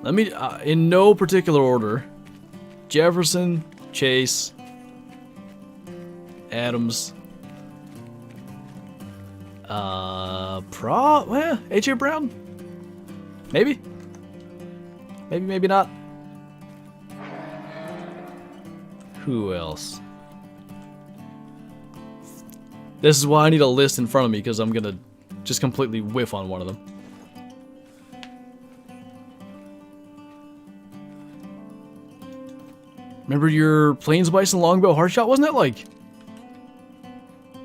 Let me, in no particular order, Jefferson, Chase, Adams, AJ Brown? Maybe? Maybe not. Who else? This is why I need a list in front of me, because I'm going to just completely whiff on one of them. Remember your Plains Bison Longbow hard shot? Wasn't that like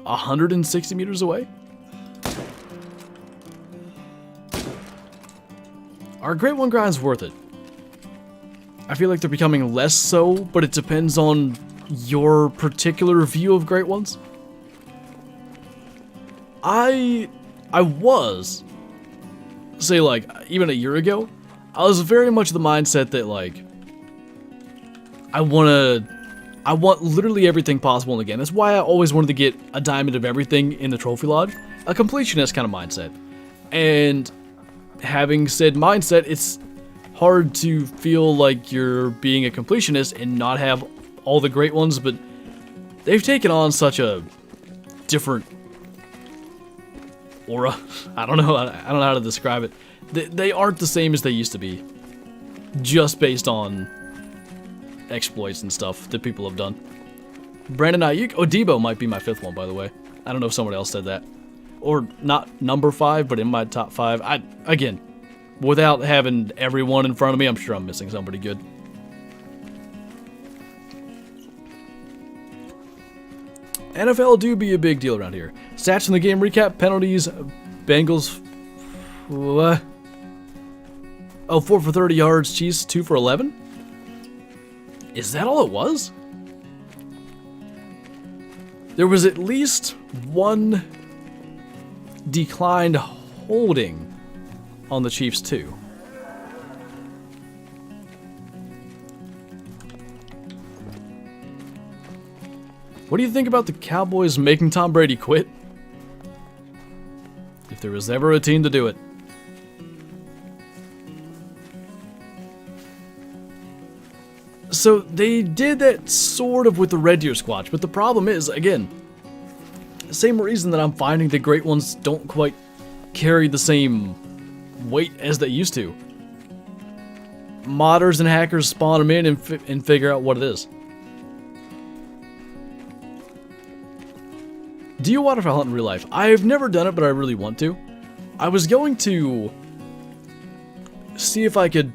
160 meters away? Our Great One grind's worth it. I feel like they're becoming less so, but it depends on your particular view of Great Ones. I was, say like, even a year ago, I was very much the mindset that like, I want literally everything possible in the game. That's why I always wanted to get a diamond of everything in the trophy lodge. A completionist kind of mindset. And having said mindset, it's hard to feel like you're being a completionist and not have all the great ones, but they've taken on such a different aura. I don't know how to describe it. They aren't the same as they used to be, just based on exploits and stuff that people have done. Brandon Ayuk, Debo might be my 5th one, by the way. I don't know if someone else said that, or not number 5, but in my top 5. Again, without having everyone in front of me, I'm sure I'm missing somebody good. NFL do be a big deal around here. Stats from the game recap, penalties, Bengals, 4 for 30 yards, Chiefs 2 for 11? Is that all it was? There was at least one declined holding on the Chiefs too. What do you think about the Cowboys making Tom Brady quit? If there was ever a team to do it. So they did that sort of with the Red Deer Squatch, but the problem is, again, the same reason that I'm finding the great ones don't quite carry the same weight as they used to. Modders and hackers spawn them in and figure out what it is. Do you waterfowl hunt in real life? I've never done it, but I really want to. I was going to see if I could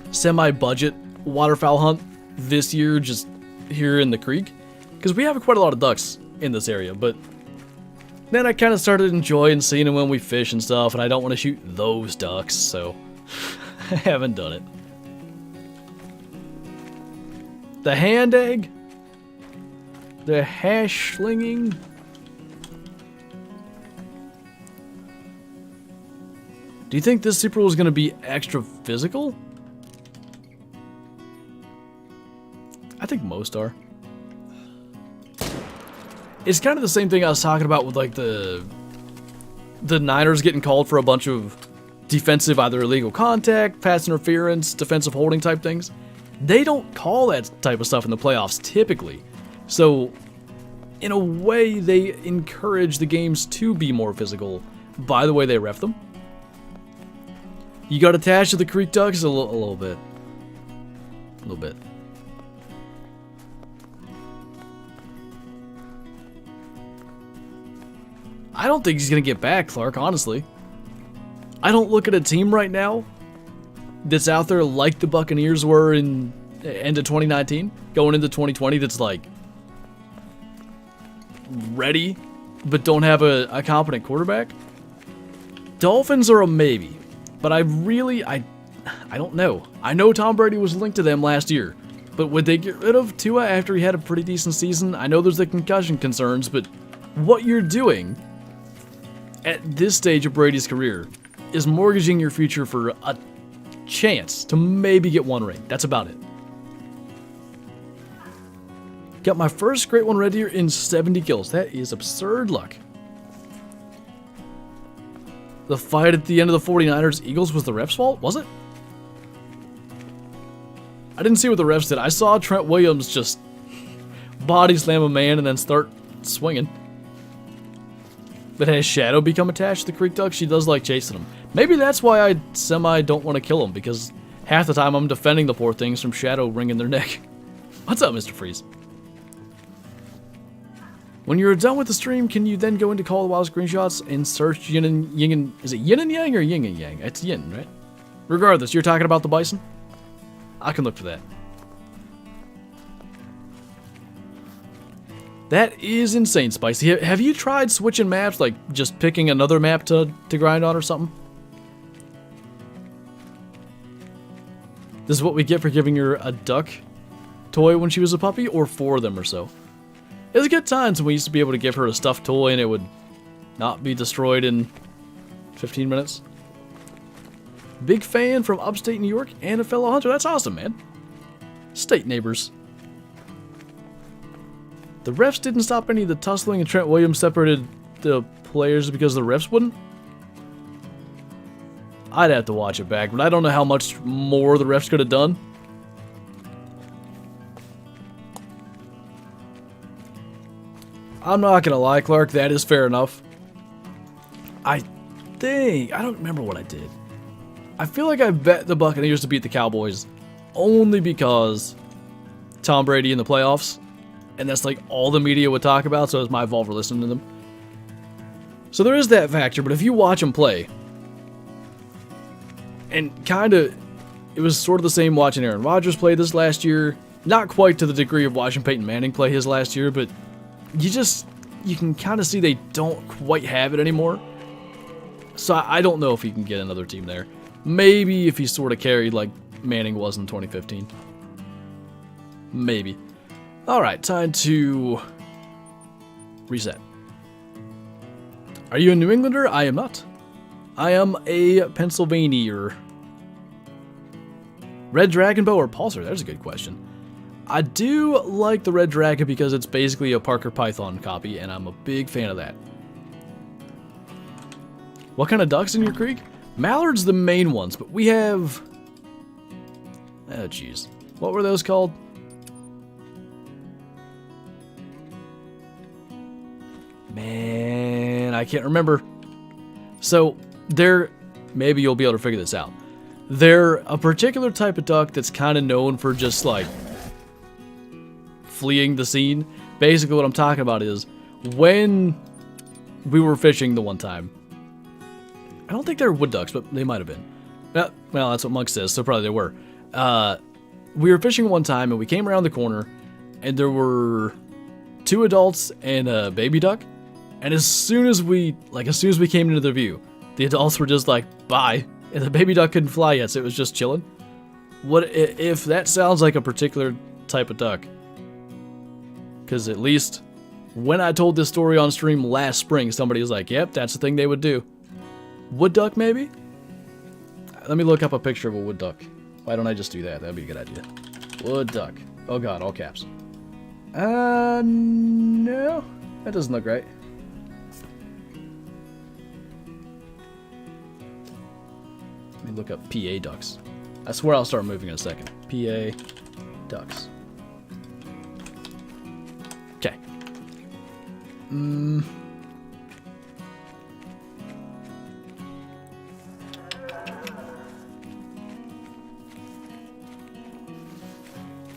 semi-budget waterfowl hunt this year, just here in the creek, because we have quite a lot of ducks in this area, but then I kind of started enjoying seeing them when we fish and stuff, and I don't want to shoot those ducks, so I haven't done it. The hand egg? The hash slinging? Do you think this Super Bowl is going to be extra physical? I think most are. It's kind of the same thing I was talking about with like the Niners getting called for a bunch of defensive, either illegal contact, pass interference, defensive holding type things. They don't call that type of stuff in the playoffs typically. So in a way, they encourage the games to be more physical by the way they ref them. You got attached to the creek ducks a little bit. A little bit. I don't think he's going to get back, Clark, honestly. I don't look at a team right now that's out there like the Buccaneers were in end of 2019, going into 2020, that's like ready, but don't have a competent quarterback. Dolphins are a maybe, but I don't know. I know Tom Brady was linked to them last year, but would they get rid of Tua after he had a pretty decent season? I know there's the concussion concerns, but what you're doing at this stage of Brady's career is mortgaging your future for a chance to maybe get one ring. That's about it. Got my first great one red deer in 70 kills. That is absurd luck. The fight at the end of the 49ers-Eagles was the ref's fault? Was it? I didn't see what the refs did. I saw Trent Williams just body slam a man and then start swinging. But has Shadow become attached to the creek duck? She does like chasing him. Maybe that's why I don't want to kill him, because half the time I'm defending the poor things from Shadow wringing their neck. What's up, Mr. Freeze? When you're done with the stream, can you then go into Call of the Wild screenshots and search yin and is it yin and yang or yin and yang? It's yin, right? Regardless, you're talking about the bison? I can look for that. That is insane, Spicy. Have you tried switching maps, like just picking another map to grind on or something? This is what we get for giving her a duck toy when she was a puppy, or 4 of them or so. It was good times when we used to be able to give her a stuffed toy and it would not be destroyed in 15 minutes. Big fan from upstate New York and a fellow hunter. That's awesome, man. State neighbors. The refs didn't stop any of the tussling, and Trent Williams separated the players because the refs wouldn't? I'd have to watch it back, but I don't know how much more the refs could have done. I'm not gonna lie, Clark, that is fair enough. I don't remember what I did. I feel like I bet the Buccaneers to beat the Cowboys only because Tom Brady in the playoffs, and that's like all the media would talk about, so it's my fault for listening to them. So there is that factor, but if you watch them play, and it was sort of the same watching Aaron Rodgers play this last year, not quite to the degree of watching Peyton Manning play his last year, but you can kind of see they don't quite have it anymore. So I don't know if he can get another team there. Maybe if he sort of carried like Manning was in 2015. Maybe. Alright, time to reset. Are you a New Englander? I am not. I am a Pennsylvanian. Red Dragon Bow or Pulsar? There's a good question. I do like the Red Dragon because it's basically a Parker Python copy, and I'm a big fan of that. What kind of ducks in your creek? Mallards the main ones, but we have... oh, jeez. What were those called? Man, I can't remember. So, maybe you'll be able to figure this out. They're a particular type of duck that's kind of known for just, like, fleeing the scene. Basically what I'm talking about is when we were fishing the one time, I don't think they were wood ducks, but they might have been. Well, that's what Monk says, so probably they were. We were fishing one time, and we came around the corner, and there were 2 adults and a baby duck. And as soon as we came into the view, the adults were just like, bye. And the baby duck couldn't fly yet, so it was just chilling. What if that sounds like a particular type of duck? Because at least when I told this story on stream last spring, somebody was like, yep, that's the thing they would do. Wood duck, maybe? Let me look up a picture of a wood duck. Why don't I just do that? That'd be a good idea. Wood duck. Oh god, all caps. No. That doesn't look right. Let me look up PA ducks. I swear I'll start moving in a second. PA ducks. Okay.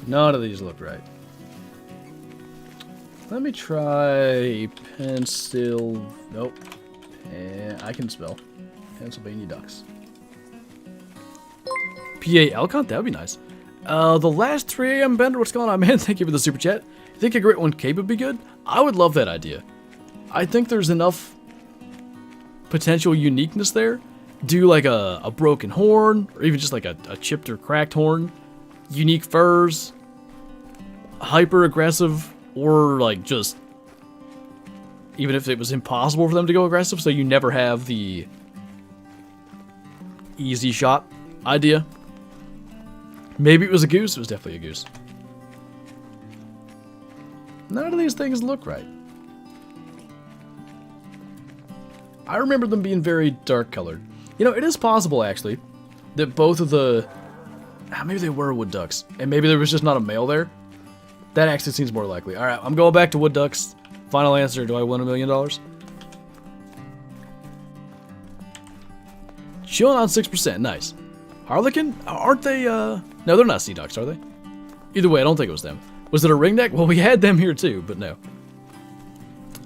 None of these look right. Let me try pencil. Nope. And I can spell. Pennsylvania ducks. PA Elcont? That would be nice. The last 3 a.m. Bender, what's going on, man? Thank you for the super chat. You think a Great One Cape would be good? I would love that idea. I think there's enough potential uniqueness there. Do like a broken horn, or even just like a chipped or cracked horn. Unique furs. Hyper aggressive, or like just even if it was impossible for them to go aggressive, so you never have the easy shot idea. Maybe it was a goose. It was definitely a goose. None of these things look right. I remember them being very dark colored. You know, it is possible actually that both of the maybe they were wood ducks, and maybe there was just not a male there. That actually seems more likely. Alright, I'm going back to wood ducks. Final answer, do I win $1 million? Chilling on 6%, nice. Harlequin? Aren't they, No, they're not sea ducks, are they? Either way, I don't think it was them. Was it a ringneck? Well, we had them here too, but no.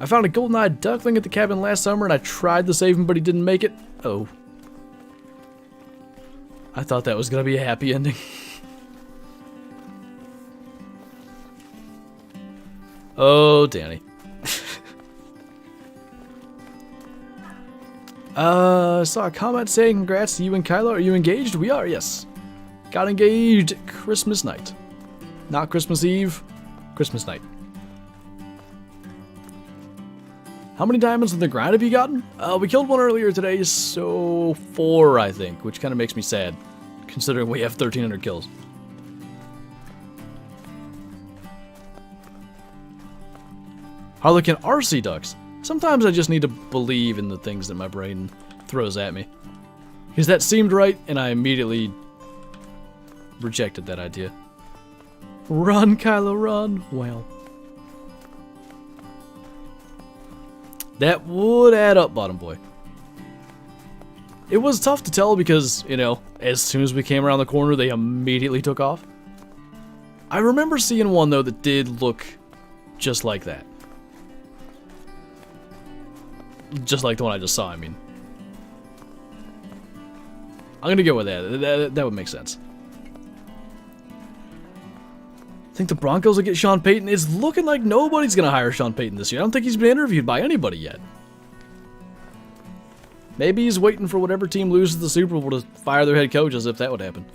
I found a golden-eyed duckling at the cabin last summer, and I tried to save him, but he didn't make it. Oh. I thought that was gonna be a happy ending. Oh, Danny. Saw a comment saying congrats to you and Kylo. Are you engaged? We are, yes. Got engaged Christmas night. Not Christmas Eve, Christmas night. How many diamonds in the grind have you gotten? We killed one earlier today, so 4, I think, which kind of makes me sad, considering we have 1,300 kills. Harlequin are sea ducks. Sometimes I just need to believe in the things that my brain throws at me. Because that seemed right, and I immediately rejected that idea. Run, Kylo, run. Well. That would add up, bottom boy. It was tough to tell because, you know, as soon as we came around the corner, they immediately took off. I remember seeing one, though, that did look just like that. Just like the one I just saw, I mean. I'm gonna go with that. That would make sense. Think the Broncos will get Sean Payton? It's looking like nobody's gonna hire Sean Payton this year. I don't think he's been interviewed by anybody yet. Maybe he's waiting for whatever team loses the Super Bowl to fire their head coach, as if that would happen.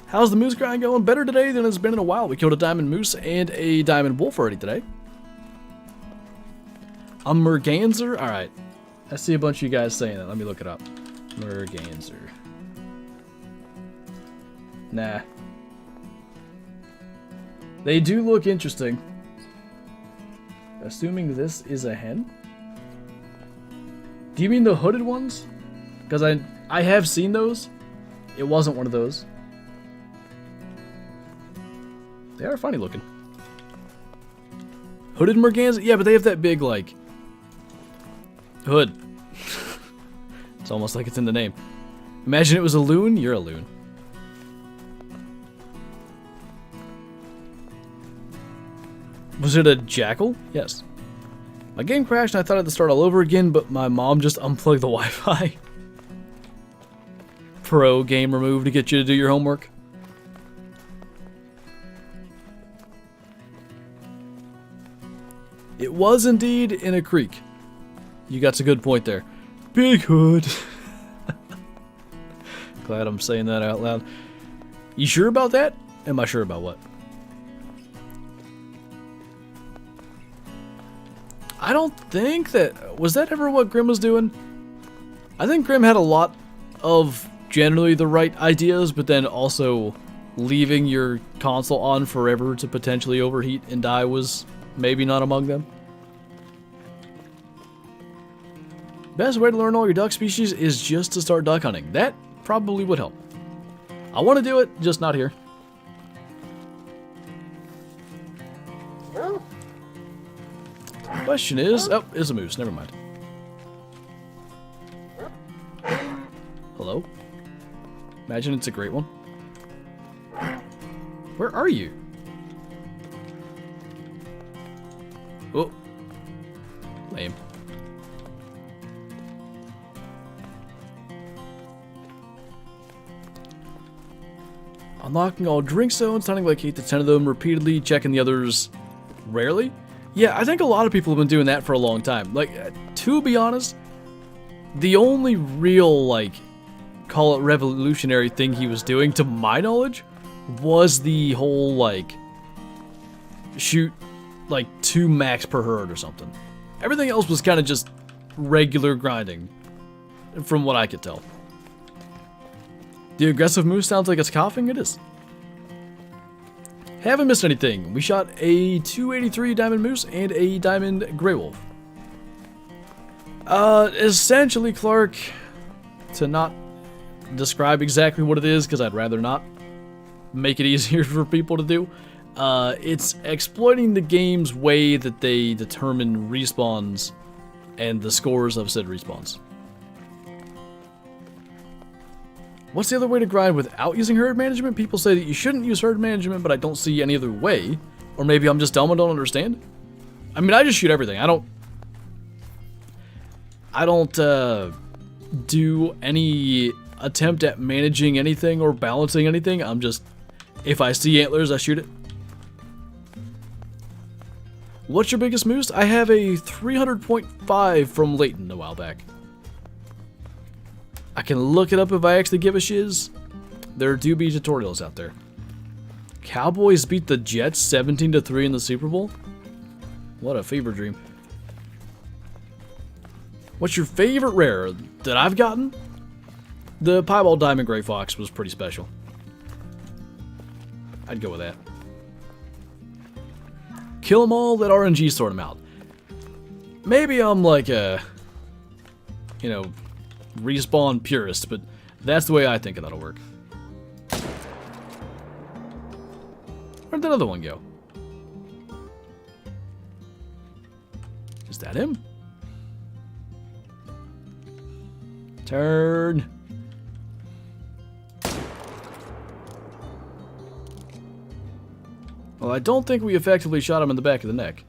How's the moose grind going? Better today than it's been in a while. We killed a diamond moose and a diamond wolf already today. A merganser? Alright. I see a bunch of you guys saying that. Let me look it up. Merganser. Nah. They do look interesting. Assuming this is a hen? Do you mean the hooded ones? Because I have seen those. It wasn't one of those. They are funny looking. Hooded merganser? Yeah, but they have that big, like, hood. It's almost like it's in the name. Imagine it was a loon. You're a loon. Was it a jackal? Yes. My game crashed and I thought I had to start all over again, but my mom just unplugged the Wi-Fi. Pro gamer move to get you to do your homework. It was indeed in a creek. You got a good point there. Big Hood. Glad I'm saying that out loud. You sure about that? Am I sure about what? I don't think that... Was that ever what Grim was doing? I think Grim had a lot of generally the right ideas, but then also leaving your console on forever to potentially overheat and die was maybe not among them. Best way to learn all your duck species is just to start duck hunting. That probably would help. I want to do it, just not here. Question is... Oh, it's a moose. Never mind. Hello? Imagine it's a great one. Where are you? Oh. Lame. Unlocking all drink zones, hunting like 8 to 10 of them repeatedly, checking the others rarely. Yeah, I think a lot of people have been doing that for a long time. Like, to be honest, the only real, like, call it revolutionary thing he was doing, to my knowledge, was the whole, like, shoot, like, 2 max per herd or something. Everything else was kind of just regular grinding, from what I could tell. The aggressive moose sounds like it's coughing. It is. Haven't missed anything. We shot a 283 diamond moose and a diamond gray wolf. Essentially, Clark, to not describe exactly what it is, because I'd rather not make it easier for people to do, it's exploiting the game's way that they determine respawns and the scores of said respawns. What's the other way to grind without using herd management? People say that you shouldn't use herd management, but I don't see any other way. Or maybe I'm just dumb and don't understand. I mean, I just shoot everything. I don't do any attempt at managing anything or balancing anything. I'm just, if I see antlers, I shoot it. What's your biggest moose? I have a 300.5 from Layton a while back. I can look it up if I actually give a shiz. There do be tutorials out there. Cowboys beat the Jets 17-3 in the Super Bowl? What a fever dream. What's your favorite rare that I've gotten? The Piebald Diamond Gray Fox was pretty special. I'd go with that. Kill them all, let RNG sort them out. Maybe I'm like a, you know, respawn purist, but that's the way I think that'll work. Where'd that other one go? Is that him? Turn. Well, I don't think we effectively shot him in the back of the neck.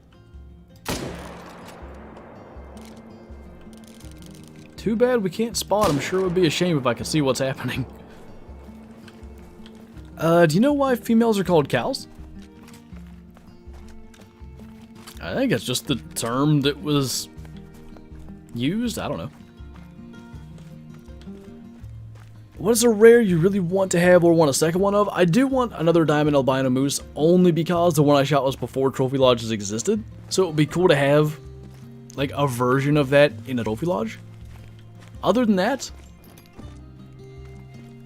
Too bad we can't spot him. Sure would be a shame if I could see what's happening. Do you know why females are called cows? I think it's just the term that was used. I don't know. What is a rare you really want to have or want a second one of? I do want another diamond albino moose, only because the one I shot was before trophy lodges existed. So it would be cool to have like a version of that in a trophy lodge. Other than that,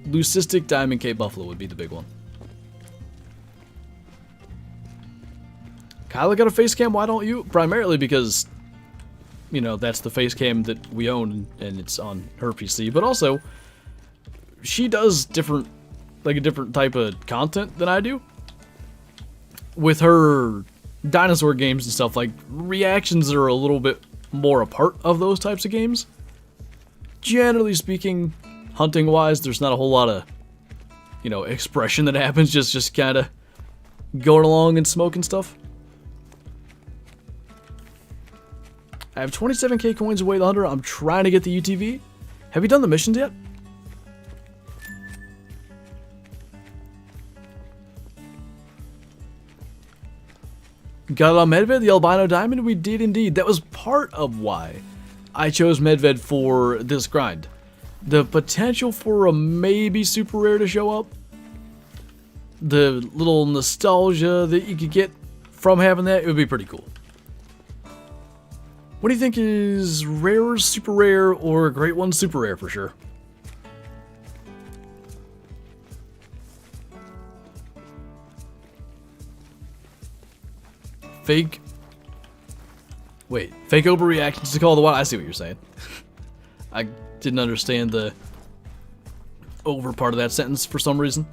leucistic diamond Cape Buffalo would be the big one. Kyla got a face cam, why don't you? Primarily because, you know, that's the face cam that we own and it's on her PC, but also she does different, like a different type of content than I do. With her dinosaur games and stuff, like reactions are a little bit more a part of those types of games. Generally speaking, hunting wise, there's not a whole lot of, you know, expression that happens, just kind of going along and smoking stuff. I have 27k coins away the hunter. I'm trying to get the UTV. Have you done the missions yet? Got it on Medved, the albino diamond? We did indeed. That was part of why I chose Medved for this grind. The potential for a maybe super rare to show up. The little nostalgia that you could get from having that, it would be pretty cool. What do you think is rare, super rare, or great one, super rare for sure? Fake. Wait, fake overreactions to Call of the Wild. I see what you're saying. I didn't understand the over part of that sentence for some reason.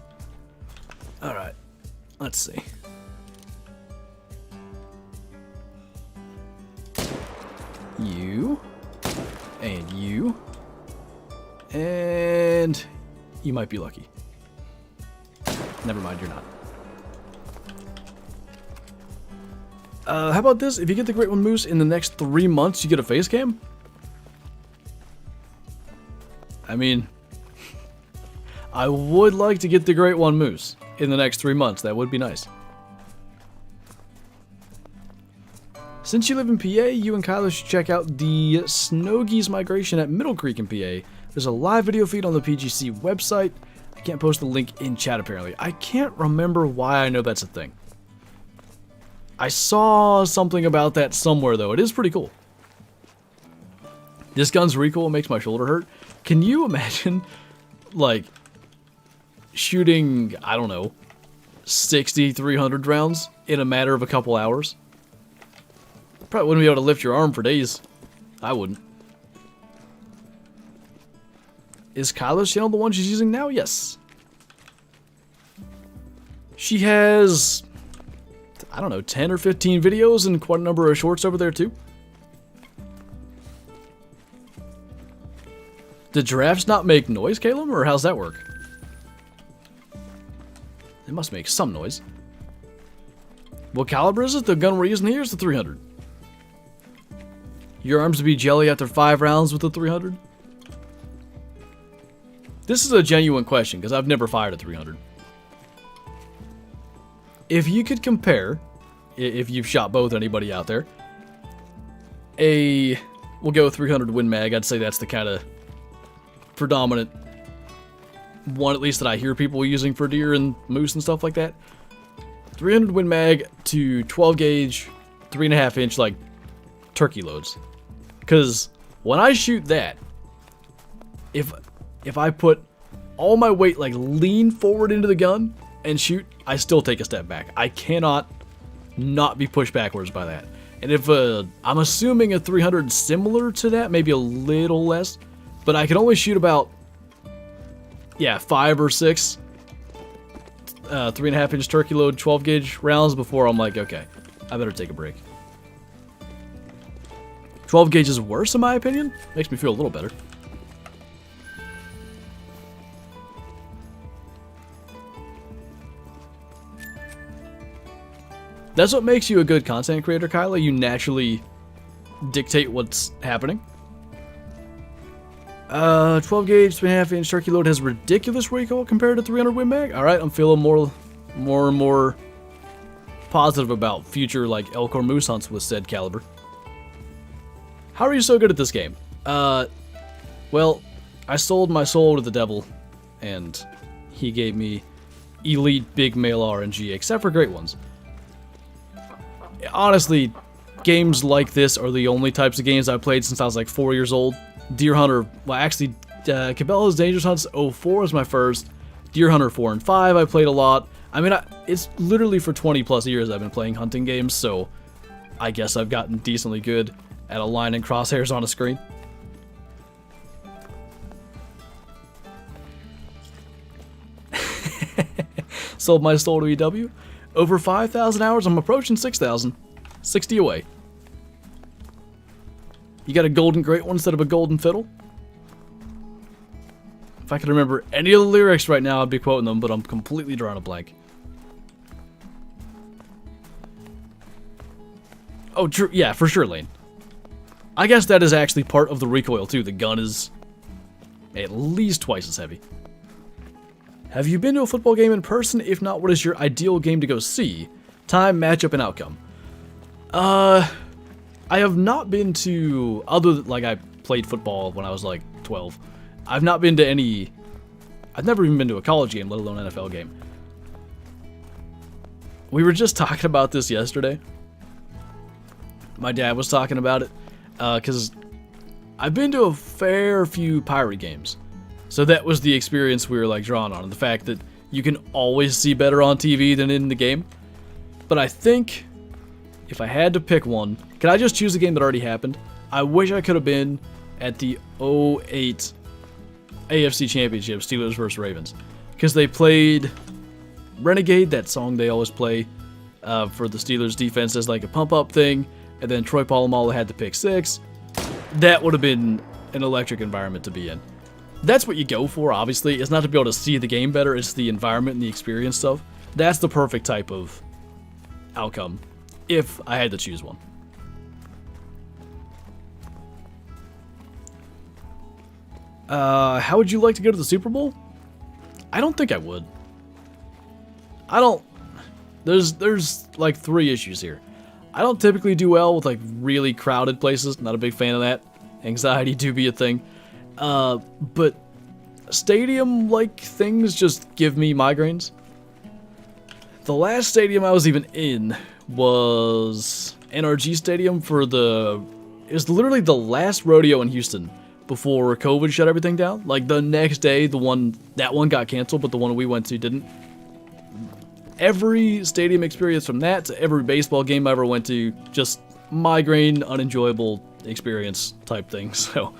Alright, let's see. You. And you. And you might be lucky. Never mind, you're not. How about this? If you get the Great One Moose in the next 3 months, you get a face cam? I mean, I would like to get the Great One Moose in the next 3 months. That would be nice. Since you live in PA, you and Kyler should check out the Snow Geese migration at Middle Creek in PA. There's a live video feed on the PGC website. I can't post the link in chat apparently. I can't remember why I know that's a thing. I saw something about that somewhere though. It is pretty cool. This gun's recoil makes my shoulder hurt. Can you imagine, like, shooting, I don't know, 60 300 rounds in a matter of a couple hours? Probably wouldn't be able to lift your arm for days. I wouldn't. Is Kyla's channel the one she's using now? Yes. She has, I don't know, 10 or 15 videos and quite a number of shorts over there too. Did giraffes not make noise, Caleb, or how's that work? They must make some noise. What caliber is it? The gun we're using here is the 300. Your arms would be jelly after 5 rounds with the 300? This is a genuine question, because I've never fired a 300. If you could compare, if you've shot both anybody out there, we'll go 300 Win Mag, I'd say that's the kind of predominant one, at least that I hear people using for deer and moose and stuff like that. 300 Win Mag to 12 gauge, 3.5 inch, like, turkey loads. Because when I shoot that, if I put all my weight, like, lean forward into the gun and shoot, I still take a step back. I cannot not be pushed backwards by that. And if I'm assuming a 300 similar to that, maybe a little less, but I can only shoot about, yeah, 5 or 6 3.5 inch turkey load 12 gauge rounds before I'm like, okay, I better take a break. 12 gauge is worse in my opinion. Makes me feel a little better. That's what makes you a good content creator, Kyla. You naturally dictate what's happening. 12 gauge, 3.5 inch turkey load has ridiculous recoil compared to 300 Win Mag. Alright, I'm feeling more and more positive about future, like, elk or moose hunts with said caliber. How are you so good at this game? Well, I sold my soul to the devil, and he gave me elite big male RNG, except for great ones. Honestly, games like this are the only types of games I've played since I was like 4 years old. Deer Hunter, well actually, Cabela's Dangerous Hunts 04 was my first. Deer Hunter 4 and 5 I played a lot. I mean, it's literally for 20 plus years I've been playing hunting games, so I guess I've gotten decently good at aligning crosshairs on a screen. Sold my soul to EW. Over 5,000 hours, I'm approaching 6,000. 60 away. You got a golden great one instead of a golden fiddle? If I could remember any of the lyrics right now, I'd be quoting them, but I'm completely drawing a blank. Oh, true. Yeah, for sure, Lane. I guess that is actually part of the recoil too. The gun is at least twice as heavy. Have you been to a football game in person? If not, what is your ideal game to go see? Time, matchup, and outcome. I have not been to, other than, like, I played football when I was like 12. I've not been to any, I've never even been to a college game, let alone an NFL game. We were just talking about this yesterday. My dad was talking about it, because I've been to a fair few Pirate games. So that was the experience we were like drawn on, and the fact that you can always see better on TV than in the game. But I think if I had to pick one, can I just choose a game that already happened? I wish I could have been at the 08 AFC Championship, Steelers vs. Ravens, because they played Renegade, that song they always play for the Steelers defense as like a pump-up thing, and then Troy Polamalu had the pick six. That would have been an electric environment to be in. That's what you go for, obviously. It's not to be able to see the game better, it's the environment and the experience stuff. That's the perfect type of outcome, if I had to choose one. How would you like to go to the Super Bowl? I don't think I would. There's like 3 issues here. I don't typically do well with like really crowded places. Not a big fan of that. Anxiety do be a thing. But stadium-like things just give me migraines. The last stadium I was even in was NRG Stadium for it was literally the last rodeo in Houston before COVID shut everything down. Like the next day, that one got canceled, but the one we went to didn't. Every stadium experience from that to every baseball game I ever went to, just migraine, unenjoyable experience type thing. So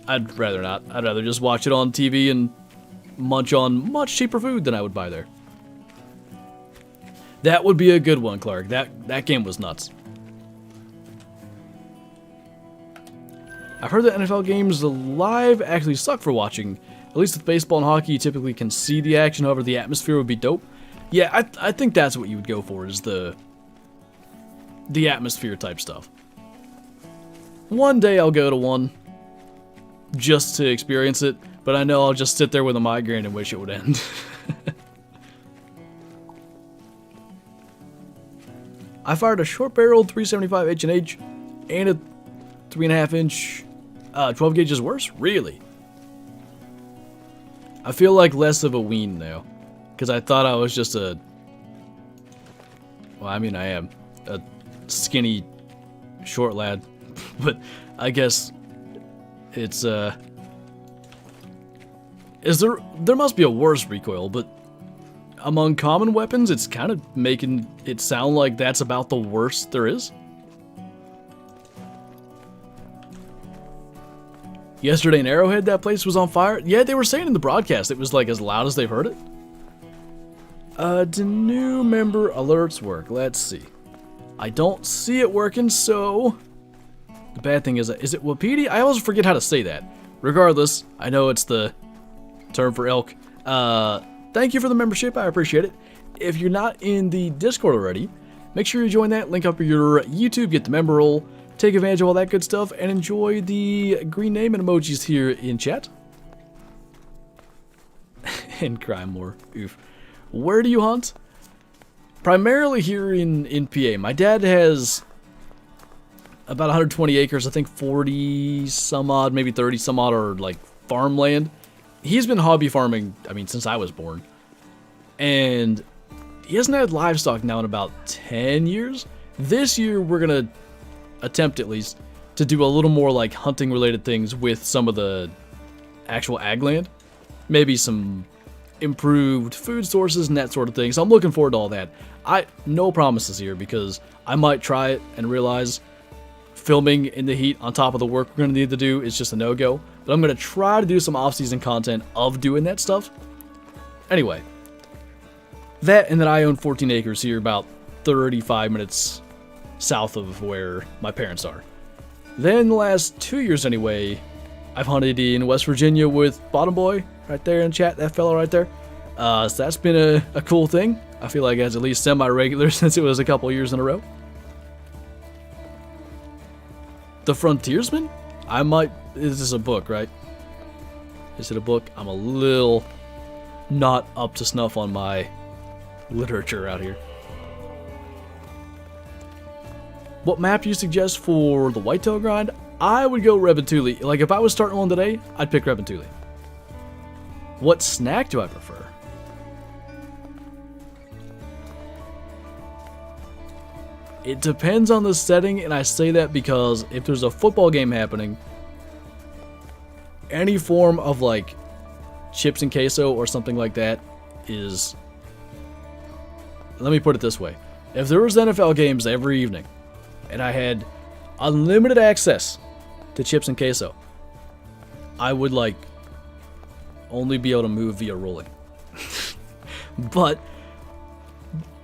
I'd rather not. I'd rather just watch it on TV and munch on much cheaper food than I would buy there. That would be a good one, Clark. That game was nuts. I've heard that NFL games live actually suck for watching. At least with baseball and hockey, you typically can see the action, however the atmosphere would be dope. Yeah, I think that's what you would go for, is the atmosphere type stuff. One day I'll go to one just to experience it, but I know I'll just sit there with a migraine and wish it would end. I fired a short-barreled 375 H&H and a 3.5-inch 12 gauge is worse? Really? I feel like less of a ween now, because I thought I was just well, I mean, I am a skinny, short lad, but I guess it's, there must be a worse recoil, but among common weapons, it's kind of making it sound like that's about the worst there is. Yesterday in Arrowhead, that place was on fire. Yeah, they were saying in the broadcast it was like as loud as they've heard it. Do new member alerts work? Let's see. I don't see it working, so the bad thing is it Wapiti? I always forget how to say that. Regardless, I know it's the term for elk. Thank you for the membership. I appreciate it. If you're not in the Discord already, make sure you join that. Link up your YouTube, get the member roll, take advantage of all that good stuff, and enjoy the green name and emojis here in chat. And cry more. Oof. Where do you hunt? Primarily here in PA. My dad has about 120 acres, I think 40 some odd, maybe 30 some odd are like farmland. He's been hobby farming, I mean, since I was born. And he hasn't had livestock now in about 10 years. This year, we're going to attempt, at least, to do a little more like hunting related things with some of the actual ag land. Maybe some improved food sources and that sort of thing. So I'm looking forward to all that. No promises here, because I might try it and realize filming in the heat on top of the work we're going to need to do is just a no-go. But I'm going to try to do some off-season content of doing that stuff. Anyway, that, and then I own 14 acres here, about 35 minutes south of where my parents are. Then the last 2 years anyway, I've hunted in West Virginia with Bottom Boy, right there in chat, that fellow right there. So that's been a cool thing. I feel like it's at least semi-regular since it was a couple years in a row. The Frontiersman? I might... Is this a book, right? Is it a book? I'm a little not up to snuff on my literature out here. What map do you suggest for the whitetail grind? I would go Rebentuli. Like, if I was starting one today, I'd pick Rebentuli. What snack do I prefer? It depends on the setting, and I say that because if there's a football game happening, any form of, like, chips and queso or something like that is... Let me put it this way. If there was NFL games every evening, and I had unlimited access to chips and queso, I would, like, only be able to move via rolling. But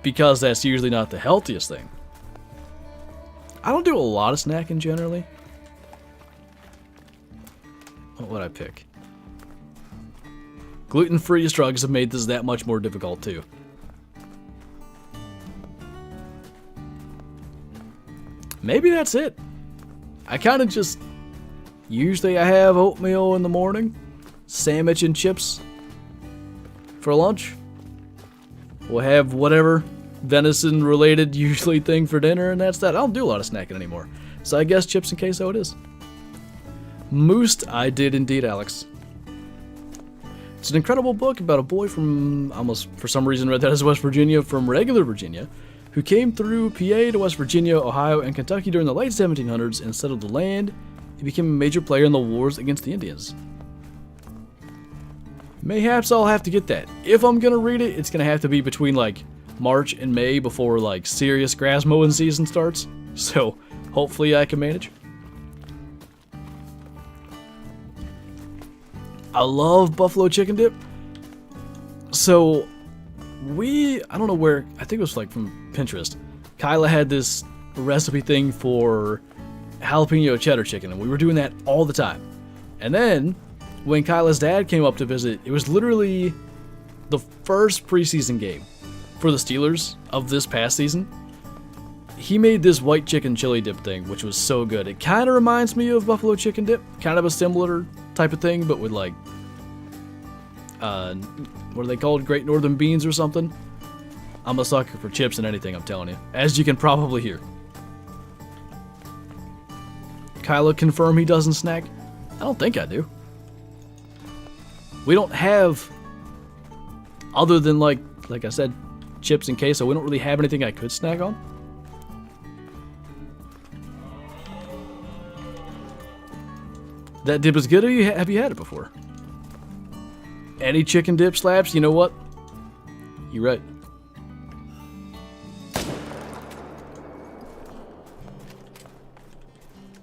because that's usually not the healthiest thing, I don't do a lot of snacking generally. What would I pick? Gluten-free drugs have made this that much more difficult too. Maybe that's it. I kind of just... Usually I have oatmeal in the morning, sandwich and chips for lunch. We'll have whatever venison-related usually thing for dinner, and that's that. I don't do a lot of snacking anymore. So I guess chips and queso it is. Moost, I did indeed, Alex. It's an incredible book about a boy from, almost for some reason read that as West Virginia, from regular Virginia, who came through PA to West Virginia, Ohio, and Kentucky during the late 1700s and settled the land. He became a major player in the wars against the Indians. Mayhaps I'll have to get that. If I'm gonna read it, it's gonna have to be between like March and May before like serious grass mowing season starts. So hopefully I can manage. I love buffalo chicken dip. So I don't know where, I think it was like from Pinterest. Kyla had this recipe thing for jalapeno cheddar chicken, and we were doing that all the time. And then when Kyla's dad came up to visit, it was literally the first preseason game for the Steelers of this past season. He made this white chicken chili dip thing, which was so good. It kind of reminds me of buffalo chicken dip, kind of a similar type of thing, but with like, what are they called? Great Northern beans or something? I'm a sucker for chips and anything, I'm telling you, as you can probably hear. Kyla confirm he doesn't snack? I don't think I do. We don't have, other than like I said, chips and queso, we don't really have anything I could snack on. That dip is good. Have you had it before? Any chicken dip slaps? You know what? You're right.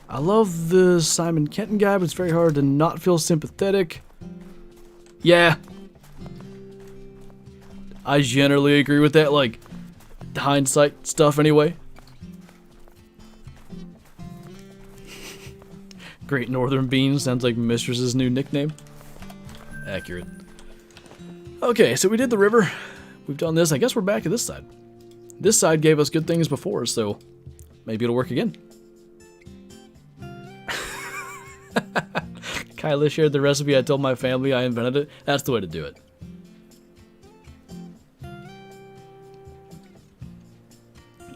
I love the Simon Kenton guy, but it's very hard to not feel sympathetic. Yeah. I generally agree with that, like, hindsight stuff anyway. Great Northern Beans sounds like Mistress's new nickname. Accurate. Okay, so we did the river. We've done this. I guess we're back to this side. This side gave us good things before, so maybe it'll work again. Kyla shared the recipe. I told my family I invented it. That's the way to do it.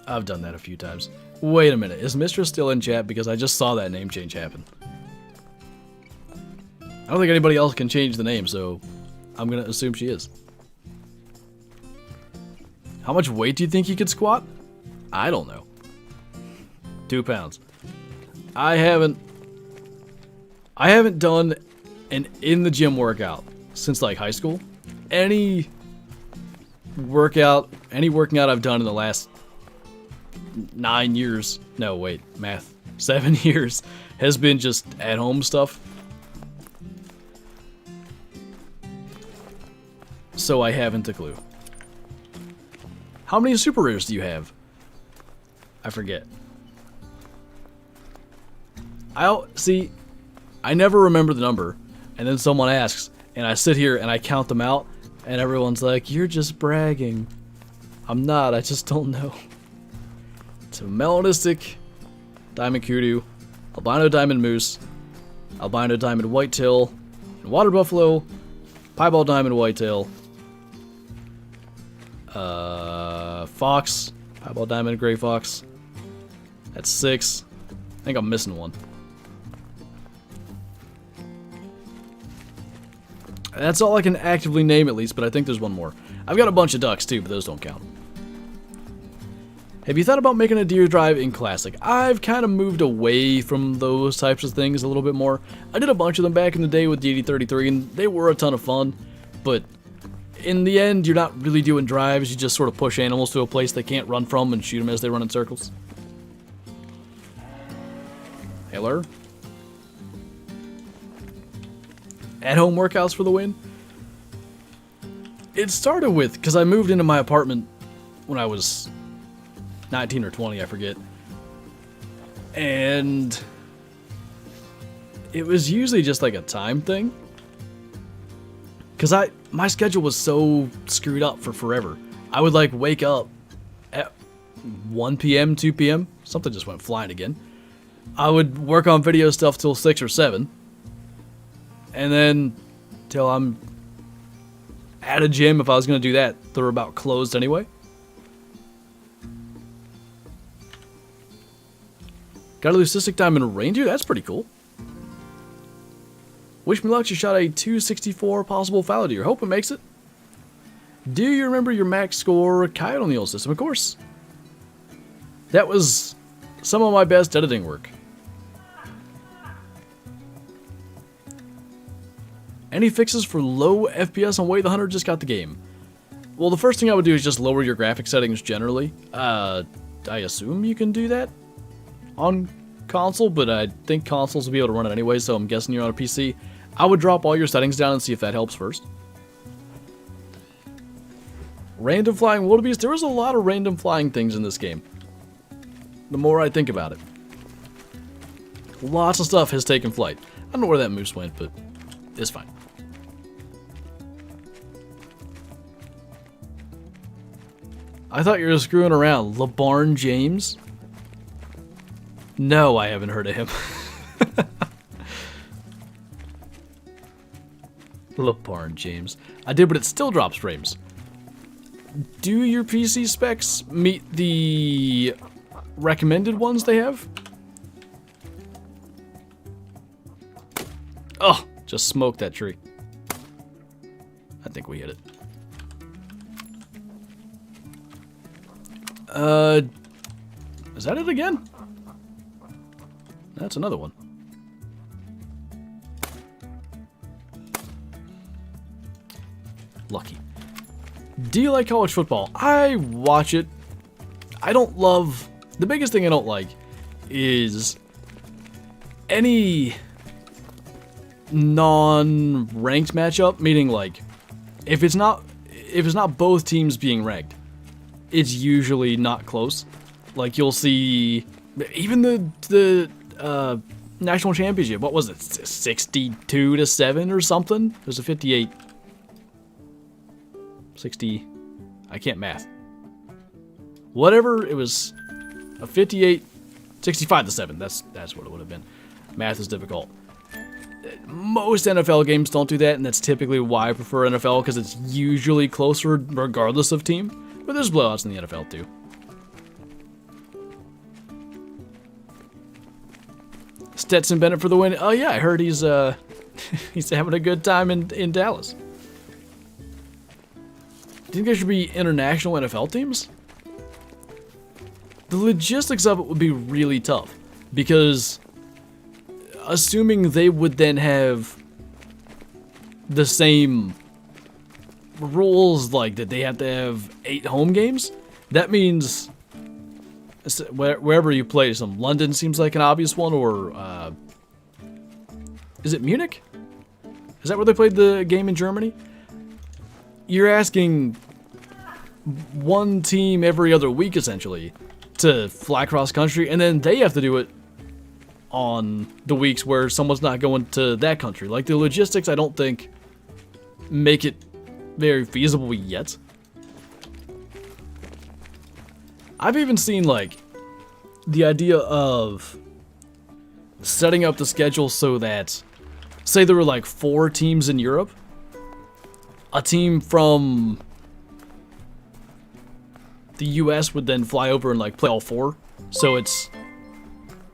I've done that a few times. Wait a minute. Is Mistress still in chat? Because I just saw that name change happen. I don't think anybody else can change the name, so I'm going to assume she is. How much weight do you think you could squat? I don't know. 2 pounds. I haven't done an in the gym workout since like high school. Any working out I've done in the last 9 years, no wait, math, 7 years, has been just at home stuff. So I haven't a clue. How many super rares do you have? I forget. I never remember the number, and then someone asks, and I sit here and I count them out, and everyone's like, "You're just bragging." I'm not, I just don't know. So Melanistic, Diamond Kudu, albino diamond moose, albino diamond whitetail, and water buffalo, piebald diamond whitetail, fox, piebald diamond gray fox. That's 6. I think I'm missing one. That's all I can actively name at least, but I think there's one more. I've got a bunch of ducks too, but those don't count. Have you thought about making a deer drive in Classic? I've kind of moved away from those types of things a little bit more. I did a bunch of them back in the day with the 8033, and they were a ton of fun, but in the end, you're not really doing drives. You just sort of push animals to a place they can't run from and shoot them as they run in circles. Hello? At-home workouts for the win? It started with, because I moved into my apartment when I was 19 or 20, I forget. And it was usually just like a time thing. Because my schedule was so screwed up for forever. I would like wake up at 1 p.m., 2 p.m. Something just went flying again. I would work on video stuff till 6 or 7. And then till I'm at a gym, if I was going to do that, they're about closed anyway. Got a leucistic diamond reindeer? That's pretty cool. Wish me luck, you shot a 264 possible fallow deer. Hope it makes it. Do you remember your max score coyote on the old system? Of course. That was some of my best editing work. Any fixes for low FPS on Way the Hunter? Just got the game. Well, the first thing I would do is just lower your graphic settings generally. I assume you can do that on console, but I think consoles will be able to run it anyway, so I'm guessing you're on a PC. I would drop all your settings down and see if that helps first. Random flying wildebeest. There was a lot of random flying things in this game. The more I think about it. Lots of stuff has taken flight. I don't know where that moose went, but it's fine. I thought you were screwing around. LeBarn James? No, I haven't heard of him. LeBarn James. I did, but it still drops frames. Do your PC specs meet the recommended ones they have? Oh, just smoked that tree. I think we hit it. Is that it again? That's another one. Lucky. Do you like college football? I watch it. I don't love... The biggest thing I don't like is any non-ranked matchup, meaning like if it's not both teams being ranked, it's usually not close. Like you'll see even the national championship, what was it, 62-7 or something? There's a 58 60, I can't math. Whatever, it was a 58 65-7. That's what it would have been. Math is difficult. Most NFL games don't do that, and that's typically why I prefer NFL, because it's usually closer regardless of team. But there's blowouts in the NFL too. Stetson Bennett for the win. Oh yeah, I heard he's he's having a good time in Dallas. Do you think there should be international NFL teams? The logistics of it would be really tough, because assuming they would then have the same rules, like that they have to have 8 home games, that means wherever you play, some London seems like an obvious one, or is it Munich? Is that where they played the game in Germany? You're asking one team every other week, essentially, to fly cross country, and then they have to do it on the weeks where someone's not going to that country. Like, the logistics, I don't think, make it very feasible yet. I've even seen, like, the idea of setting up the schedule so that, say there were like 4 teams in Europe, a team from the US would then fly over and like play all 4. So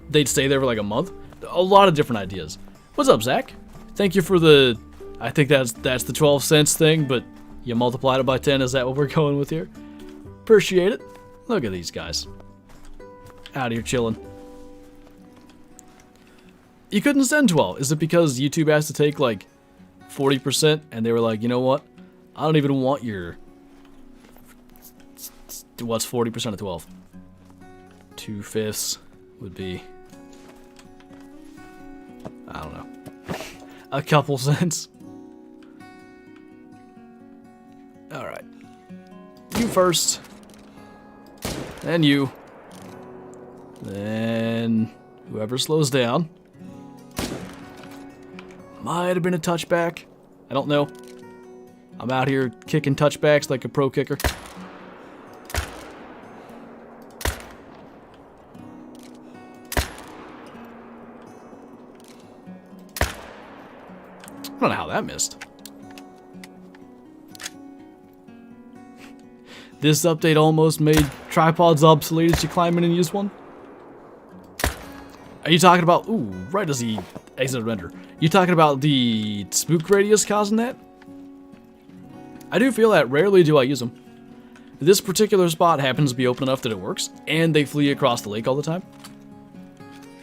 they'd stay there for like a month. A lot of different ideas. What's up, Zach? Thank you for the, I think that's the 12 cents thing, but you multiplied it by 10. Is that what we're going with here? Appreciate it. Look at these guys. Out here chilling. You couldn't send 12. Is it because YouTube has to take like 40% and they were like, you know what? I don't even want your... What's 40% of 12? 2/5 would be... I don't know. A couple cents. Alright. You first. Then you. Then whoever slows down. Might have been a touchback. I don't know. I'm out here kicking touchbacks like a pro kicker. I don't know how that missed. This update almost made tripods obsolete as you climb in and use one. Are you talking about... Ooh, right as he exited render. You talking about the spook radius causing that? I do feel that rarely do I use them. This particular spot happens to be open enough that it works, and they flee across the lake all the time.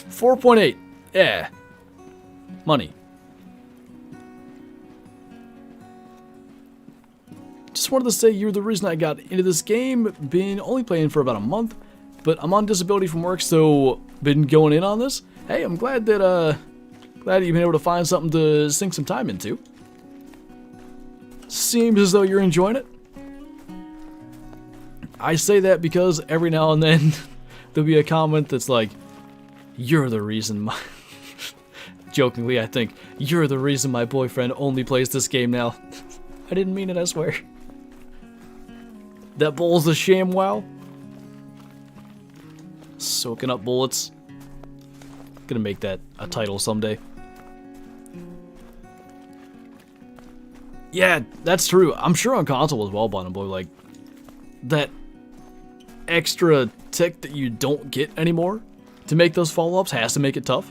4.8. Yeah. Money. Just wanted to say you're the reason I got into this game. Been only playing for about a month, but I'm on disability from work, so been going in on this. Hey, I'm glad that glad you've been able to find something to sink some time into. Seems as though you're enjoying it. I say that because every now and then there'll be a comment that's like, "You're the reason my..." Jokingly, I think, "You're the reason my boyfriend only plays this game now." I didn't mean it, I swear. That bull's a sham wow. Soaking up bullets. Gonna make that a title someday. Yeah, that's true. I'm sure on console as well, Bottom Boy, like, that extra tick that you don't get anymore to make those follow-ups has to make it tough.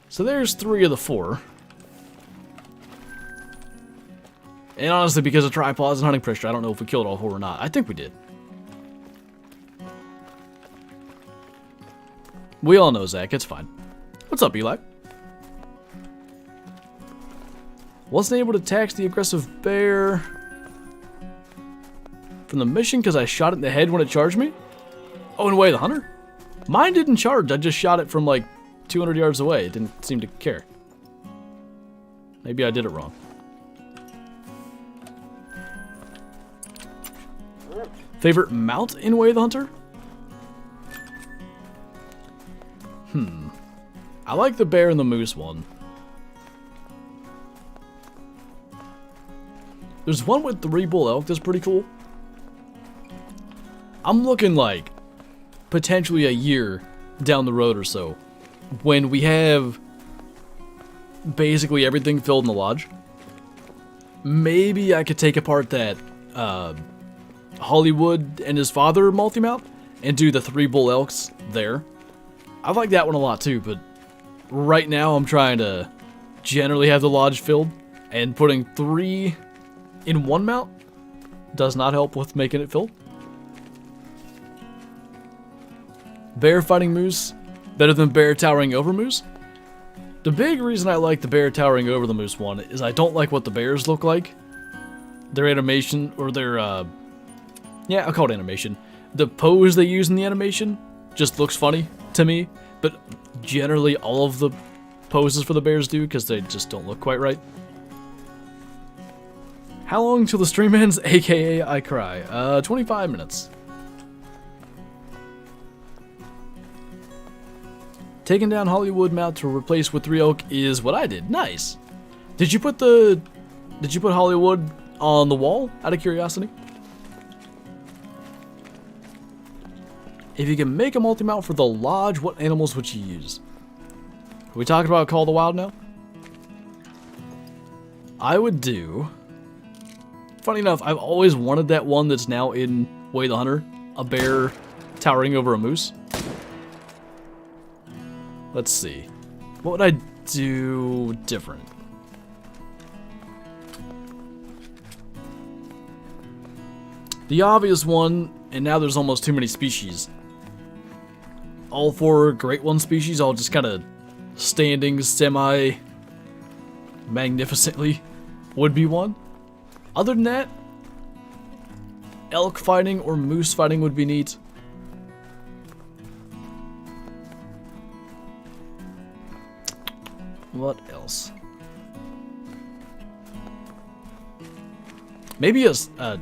So there's 3 of the 4. And honestly, because of tripods and hunting pressure, I don't know if we killed all 4 or not. I think we did. We all know Zach, it's fine. What's up, Eli? Wasn't able to tax the aggressive bear from the mission because I shot it in the head when it charged me? Oh, and wait, the hunter? Mine didn't charge, I just shot it from like 200 yards away. It didn't seem to care. Maybe I did it wrong. Favorite mount in Way of the Hunter? I like the bear and the moose one. There's one with 3 bull elk that's pretty cool. I'm looking like potentially a year down the road or so when we have basically everything filled in the lodge. Maybe I could take apart that Hollywood and his father multi-mount and do the 3 bull elks there. I like that one a lot too, but right now I'm trying to generally have the lodge filled, and putting 3 in one mount does not help with making it filled. Bear fighting moose better than bear towering over moose? The big reason I like the bear towering over the moose one is I don't like what the bears look like. Their animation, or their, yeah, I'll call it animation. The pose they use in the animation just looks funny to me, but generally all of the poses for the bears do because they just don't look quite right. How long till the stream ends? AKA I cry. 25 minutes. Taking down Hollywood mount to replace with 3 oak is what I did. Nice. Did you put Hollywood on the wall out of curiosity? If you can make a multi-mount for the lodge, what animals would you use? Are we talking about Call of the Wild now? I would do... Funny enough, I've always wanted that one that's now in Way the Hunter. A bear towering over a moose. Let's see. What would I do different? The obvious one, and now there's almost too many species. All 4 Great One species all just kind of standing semi-magnificently would be one. Other than that, elk fighting or moose fighting would be neat. What else? Maybe I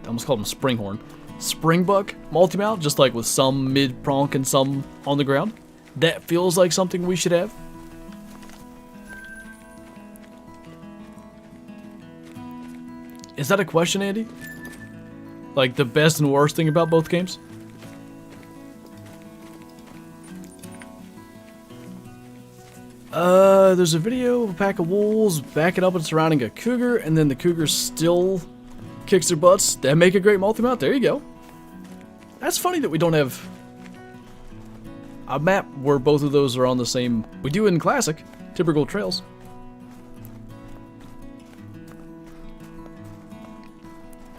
almost called him springhorn. Springbuck multi-mount, just like with some mid-pronk and some on the ground. That feels like something we should have. Is that a question, Andy? Like the best and worst thing about both games? There's a video of a pack of wolves backing up and surrounding a cougar, and then the cougar still kicks their butts. That make a great multi-mount. There you go. That's funny that we don't have a map where both of those are on the same... We do in Classic, typical trails.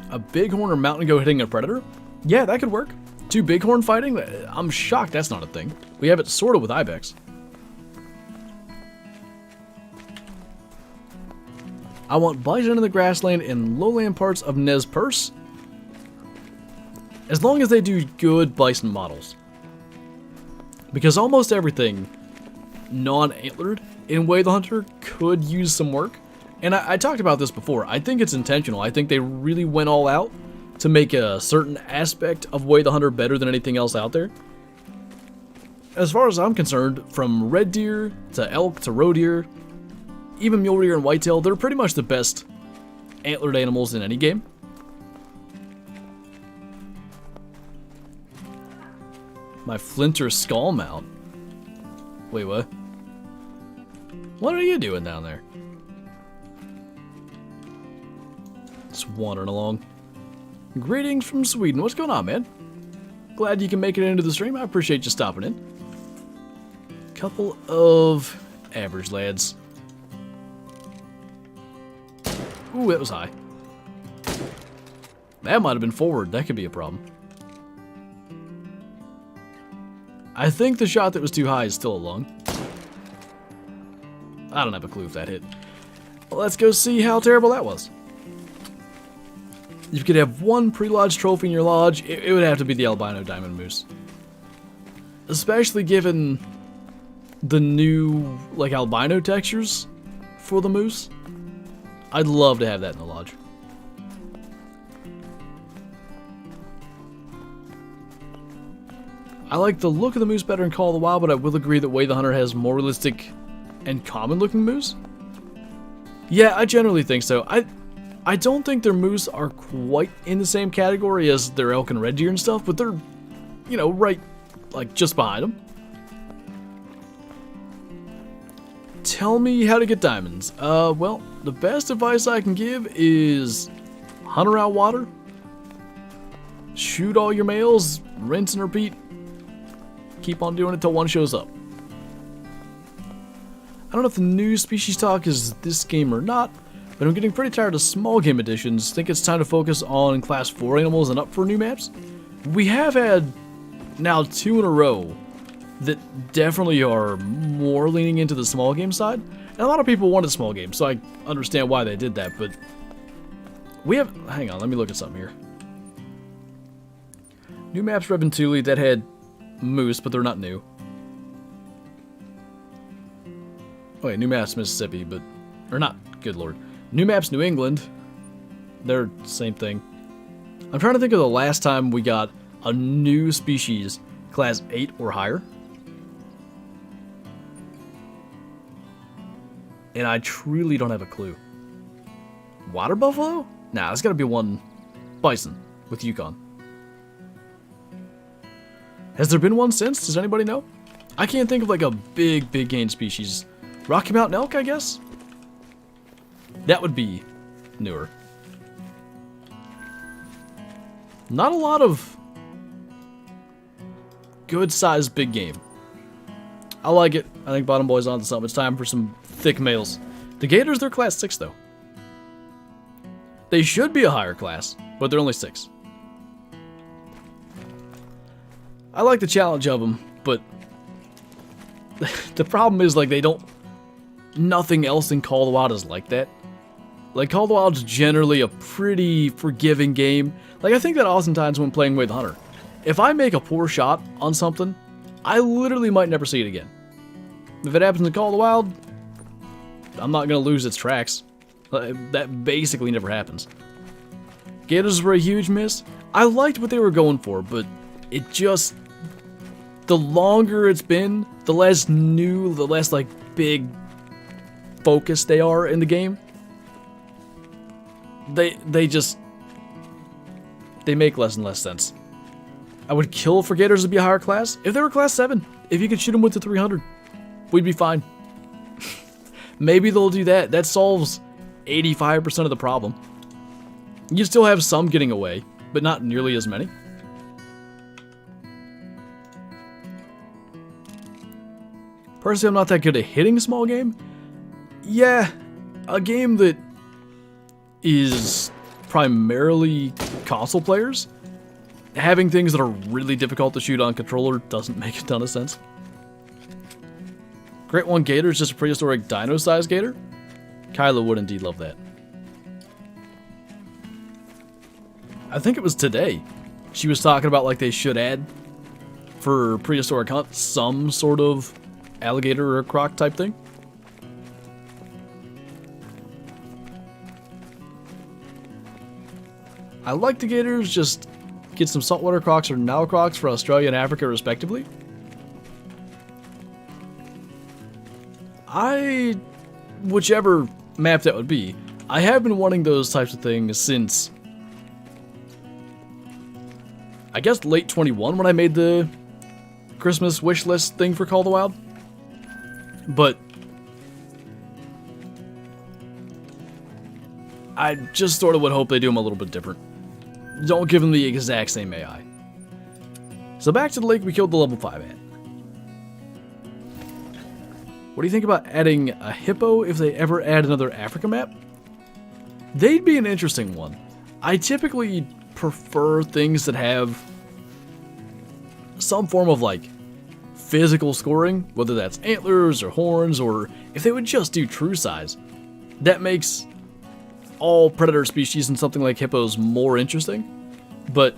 A bighorn or mountain goat hitting a predator? Yeah, that could work. 2 bighorn fighting? I'm shocked that's not a thing. We have it sort of with ibex. I want bison in the grassland and lowland parts of Nez Perce. As long as they do good bison models. Because almost everything non-antlered in Way the Hunter could use some work. And I talked about this before. I think it's intentional. I think they really went all out to make a certain aspect of Way the Hunter better than anything else out there. As far as I'm concerned, from red deer to elk to roe deer, even mule deer and whitetail, they're pretty much the best antlered animals in any game. My Flinter skull mount. Wait, what? What are you doing down there? Just wandering along. Greetings from Sweden. What's going on, man? Glad you can make it into the stream. I appreciate you stopping in. Couple of average lads. Ooh, that was high. That might have been forward. That could be a problem. I think the shot that was too high is still a lung. I don't have a clue if that hit. Well, let's go see how terrible that was. You could have one pre-lodge trophy in your lodge, it would have to be the albino diamond moose. Especially given the new, like, albino textures for the moose. I'd love to have that in the lodge. I like the look of the moose better in Call of the Wild, but I will agree that Way the Hunter has more realistic and common looking moose. Yeah, I generally think so. I don't think their moose are quite in the same category as their elk and red deer and stuff, but they're, you know, right, like, just behind them. Tell me how to get diamonds. Well, the best advice I can give is hunt around water, shoot all your males, rinse and repeat. Keep on doing it till one shows up. I don't know if the new species talk is this game or not, but I'm getting pretty tired of small game editions. Think it's time to focus on class 4 animals and up for new maps. We have had now 2 in a row that definitely are more leaning into the small game side. And a lot of people wanted small games, so I understand why they did that, but we have... Hang on, let me look at something here. New maps Reventuli that had moose, but they're not new. Wait, new maps Mississippi, but... Or not, good lord. New maps New England. They're same thing. I'm trying to think of the last time we got a new species, class 8 or higher. And I truly don't have a clue. Water buffalo? Nah, there's gotta be one bison with Yukon. Has there been one since? Does anybody know? I can't think of like a big game species. Rocky Mountain elk, I guess? That would be newer. Not a lot of good-sized big game. I like it. I think Bottom Boy's onto something. It's time for some thick males. The gators, they're class 6, though. They should be a higher class, but they're only 6. I like the challenge of them, but the problem is, like, they don't... Nothing else in Call of the Wild is like that. Like, Call of the Wild's generally a pretty forgiving game. Like, I think that oftentimes when playing with Hunter, if I make a poor shot on something, I literally might never see it again. If it happens in Call of the Wild, I'm not going to lose its tracks. That basically never happens. Gators were a huge miss. I liked what they were going for, but it just... The longer it's been, the less new, the less, like, big focus they are in the game. They just... They make less and less sense. I would kill for gators to be a higher class. If they were class 7, if you could shoot them with the 300, we'd be fine. Maybe they'll do that. That solves 85% of the problem. You still have some getting away, but not nearly as many. Personally, I'm not that good at hitting small game. Yeah, a game that is primarily console players, having things that are really difficult to shoot on controller doesn't make a ton of sense. Great One Gator is just a prehistoric dino-sized gator. Kyla would indeed love that. I think it was today she was talking about like they should add for prehistoric hunt some sort of alligator or croc type thing. I like the gators, just get some saltwater crocs or Nile crocs for Australia and Africa respectively. Whichever map that would be, I have been wanting those types of things since, I guess, late 21 when I made the Christmas wish list thing for Call of the Wild. But I just sort of would hope they do them a little bit different. Don't give them the exact same AI. So back to the lake we killed the level 5 at. What do you think about adding a hippo if they ever add another Africa map? They'd be an interesting one. I typically prefer things that have some form of like physical scoring, whether that's antlers or horns, or if they would just do true size. That makes all predator species and something like hippos more interesting, but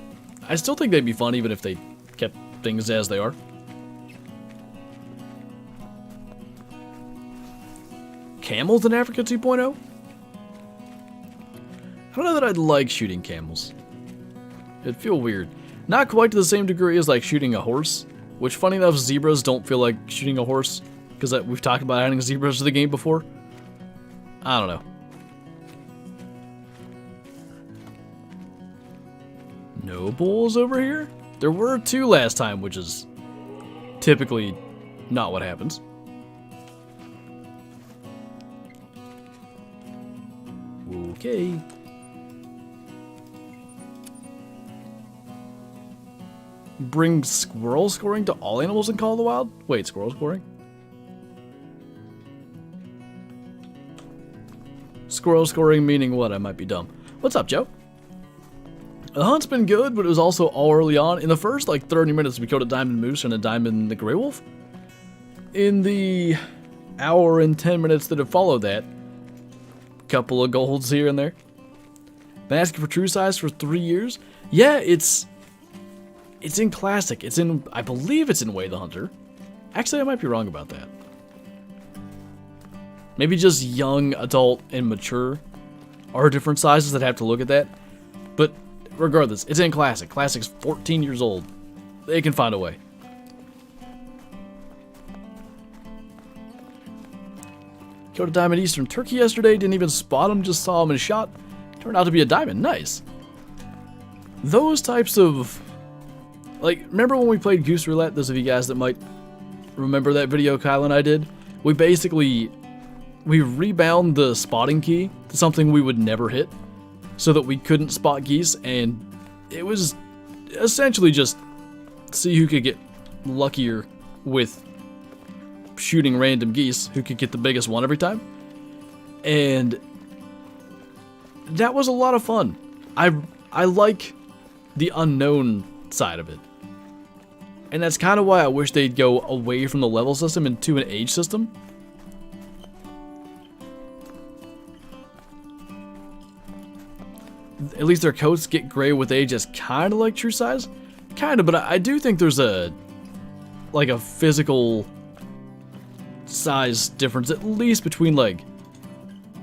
I still think they'd be fun even if they kept things as they are. Camels in Africa 2.0? I don't know that I'd like shooting camels. It'd feel weird. Not quite to the same degree as like shooting a horse, which funny enough zebras don't feel like shooting a horse, because we've talked about adding zebras to the game before. I don't know. No bulls over here? There were 2 last time, which is typically not what happens. Okay. Bring squirrel scoring to all animals in Call of the Wild? Wait, squirrel scoring? Squirrel scoring meaning what? I might be dumb. What's up, Joe? The hunt's been good, but it was also all early on. In the first, like, 30 minutes, we killed a diamond moose and a diamond the gray wolf. In the hour and 10 minutes that have followed that, couple of golds here and there. Been asking for true size for 3 years. Yeah, it's in Classic. It's in, I believe it's in Way the Hunter. Actually, I might be wrong about that. Maybe just young, adult, and mature are different sizes that have to look at that. But regardless, it's in Classic. Classic's 14 years old. They can find a way. Killed a diamond eastern turkey yesterday. Didn't even spot him, just saw him in a shot. Turned out to be a diamond. Nice. Those types of Like, remember when we played Goose Roulette? Those of you guys that might remember that video Kyle and I did? We rebound the spotting key to something we would never hit so that we couldn't spot geese, and it was essentially just see who could get luckier with shooting random geese, who could get the biggest one every time. And that was a lot of fun. I like the unknown side of it. And that's kind of why I wish they'd go away from the level system into an age system. At least their coats get gray with age as kind of like true size. Kind of, but I do think there's a physical size difference, at least between like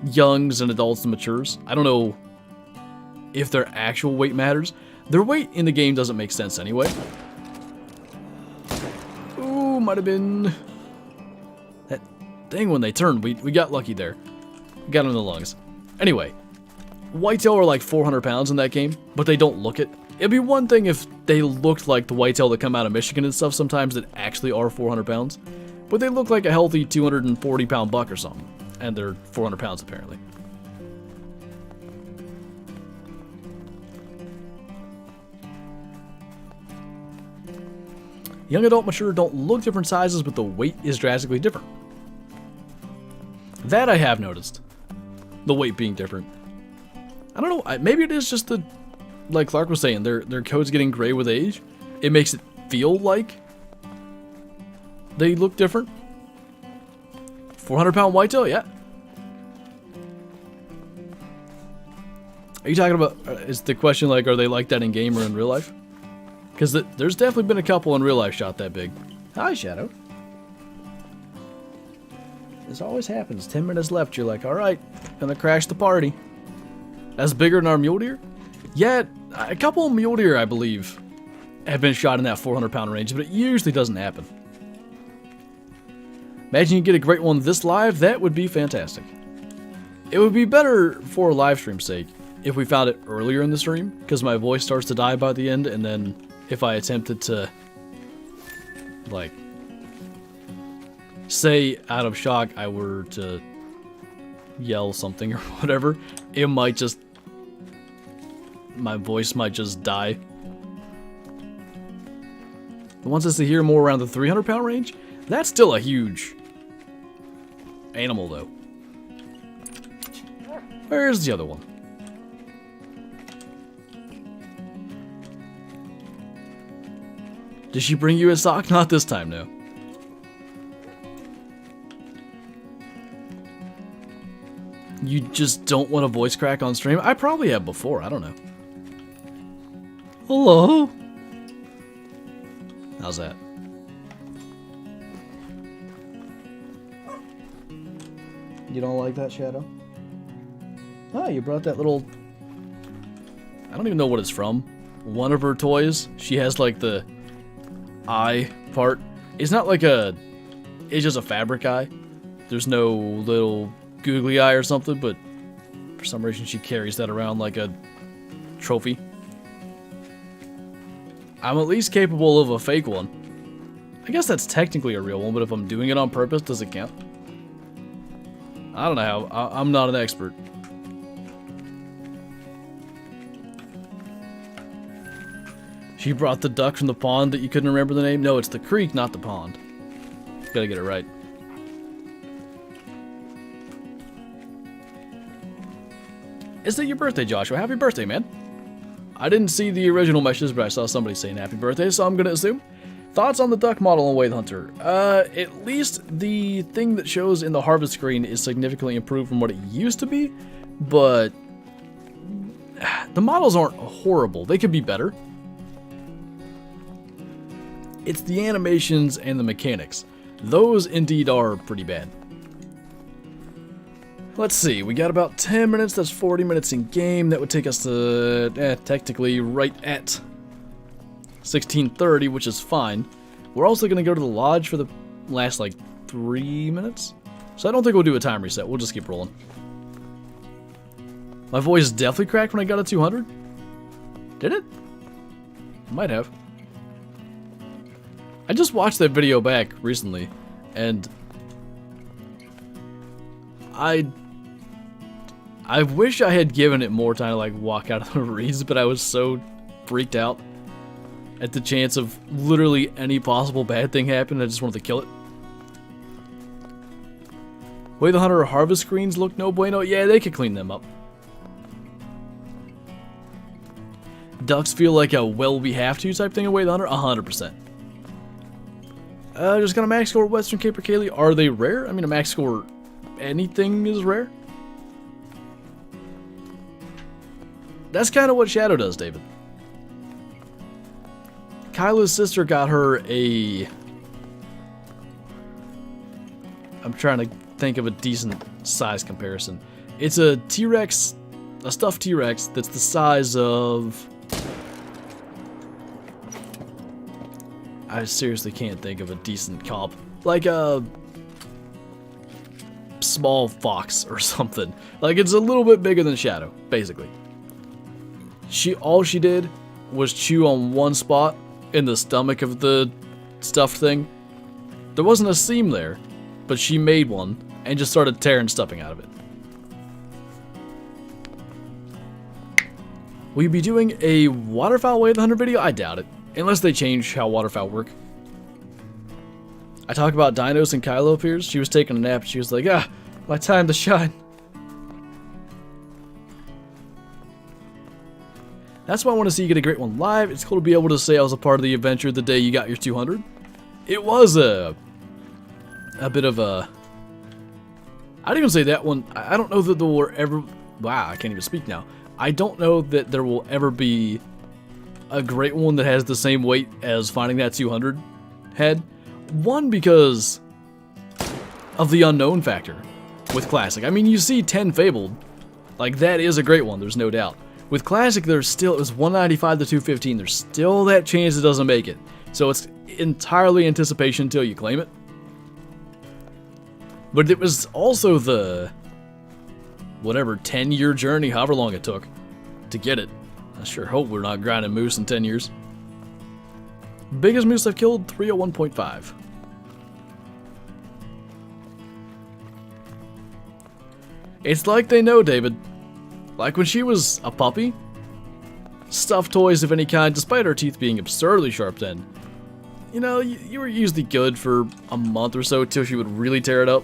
youngs and adults and matures. I don't know if their actual weight matters. Their weight in the game doesn't make sense anyway. Ooh, might have been that thing when they turned. We got lucky there. We got them in the lungs. Anyway, whitetail are like 400 pounds in that game, but they don't look it. It'd be one thing if they looked like the whitetail that come out of Michigan and stuff sometimes that actually are 400 pounds. But they look like a healthy 240 pound buck or something. And they're 400 pounds apparently. Young adult mature don't look different sizes, but the weight is drastically different. That I have noticed. The weight being different. I don't know, maybe it is just the, like Clark was saying, their coat's getting gray with age. It makes it feel like they look different. 400 pound whitetail, yeah. Are you talking about, is the question like, are they like that in game or in real life? Because there's definitely been a couple in real life shot that big. Hi, Shadow. This always happens. 10 minutes left, you're like, alright, gonna crash the party. That's bigger than our mule deer? Yeah, a couple of mule deer, I believe, have been shot in that 400 pound range, but it usually doesn't happen. Imagine you get a great one this live, that would be fantastic. It would be better for live stream's sake if we found it earlier in the stream, because my voice starts to die by the end, and then if I attempted to, like, say out of shock I were to yell something or whatever, it might just, my voice might just die. The ones that to hear more around the 300 pound range, that's still a huge animal though. Where's the other one? Did she bring you a sock? Not this time, no. You just don't want a voice crack on stream? I probably have before, I don't know. Hello? How's that? You don't like that, Shadow? Oh, you brought that little... I don't even know what it's from. One of her toys. She has like the eye part. It's not like a... It's just a fabric eye. There's no little googly eye or something, but for some reason she carries that around like a trophy. I'm at least capable of a fake one. I guess that's technically a real one, but if I'm doing it on purpose, does it count? I don't know how. I'm not an expert. She brought the duck from the pond that you couldn't remember the name? No, it's the creek, not the pond. Gotta get it right. Is it your birthday, Joshua? Happy birthday, man. I didn't see the original message, but I saw somebody saying happy birthday, so I'm gonna assume. Thoughts on the duck model on Wade Hunter? At least the thing that shows in the harvest screen is significantly improved from what it used to be, but the models aren't horrible. They could be better. It's the animations and the mechanics. Those indeed are pretty bad. Let's see, we got about 10 minutes, that's 40 minutes in game. That would take us to, technically right at 16:30, which is fine. We're also going to go to the lodge for the last, like, 3 minutes. So I don't think we'll do a time reset, we'll just keep rolling. My voice definitely cracked when I got to 200? Did it? Might have. I just watched that video back recently, and I wish I had given it more time to like walk out of the reeds, but I was so freaked out at the chance of literally any possible bad thing happening. I just wanted to kill it. Way the Hunter harvest screens look no bueno. Yeah, they could clean them up. Ducks feel like a well we have to type thing away the Hunter. 100%. Just got a max score Western Capercaillie. Are they rare? I mean, a max score anything is rare. That's kind of what Shadow does, David. Kyla's sister got her a... I'm trying to think of a decent size comparison. It's a T-Rex, a stuffed T-Rex that's the size of... I seriously can't think of a decent comp. Like a small fox or something. Like it's a little bit bigger than Shadow, basically. All she did was chew on one spot in the stomach of the stuffed thing. There wasn't a seam there, but she made one and just started tearing stuffing out of it. Will you be doing a waterfowl Way of the Hunter video? I doubt it. Unless they change how waterfowl work. I talk about dinos and Kylo appears. She was taking a nap. She was like, ah, my time to shine. That's why I want to see you get a great one live. It's cool to be able to say I was a part of the adventure the day you got your 200. It was a bit of a... I'd even say that one, I don't know that there will ever... Wow, I can't even speak now. I don't know that there will ever be a great one that has the same weight as finding that 200 head. One, because of the unknown factor with Classic. I mean, you see 10 Fabled. Like, that is a great one, there's no doubt. With Classic, there's still, it was 195 to 215. There's still that chance it doesn't make it. So it's entirely anticipation until you claim it. But it was also the, whatever, 10-year journey, however long it took to get it. I sure hope we're not grinding moose in 10 years. Biggest moose I've killed, 301.5. It's like they know, David. Like when she was a puppy, stuffed toys of any kind, despite her teeth being absurdly sharp then, you know, you were usually good for a month or so till she would really tear it up.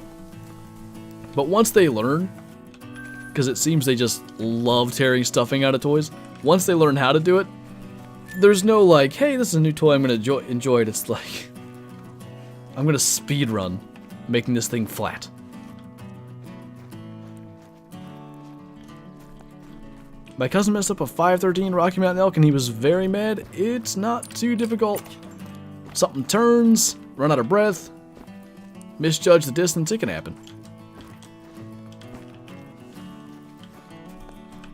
But once they learn, because it seems they just love tearing stuffing out of toys, once they learn how to do it, there's no like, hey, this is a new toy, I'm going to enjoy it. It's like, I'm going to speed run making this thing flat. My cousin messed up a 513 Rocky Mountain elk and he was very mad. It's not too difficult. Something turns, run out of breath, misjudge the distance, it can happen.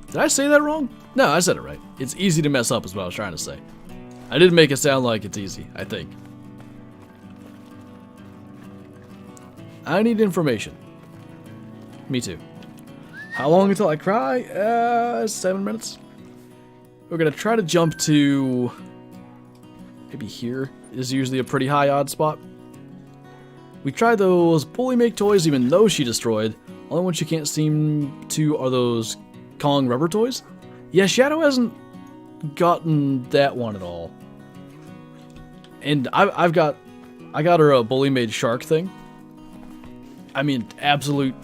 Did I say that wrong? No, I said it right. It's easy to mess up is what I was trying to say. I didn't make it sound like it's easy, I think. I need information. Me too. How long until I cry? 7 minutes. We're gonna try to jump to... maybe here is usually a pretty high odd spot. We tried those Bully Make toys even though she destroyed. Only ones she can't seem to are those Kong rubber toys. Yeah, Shadow hasn't gotten that one at all. And I got her a Bully Made shark thing. I mean, absolute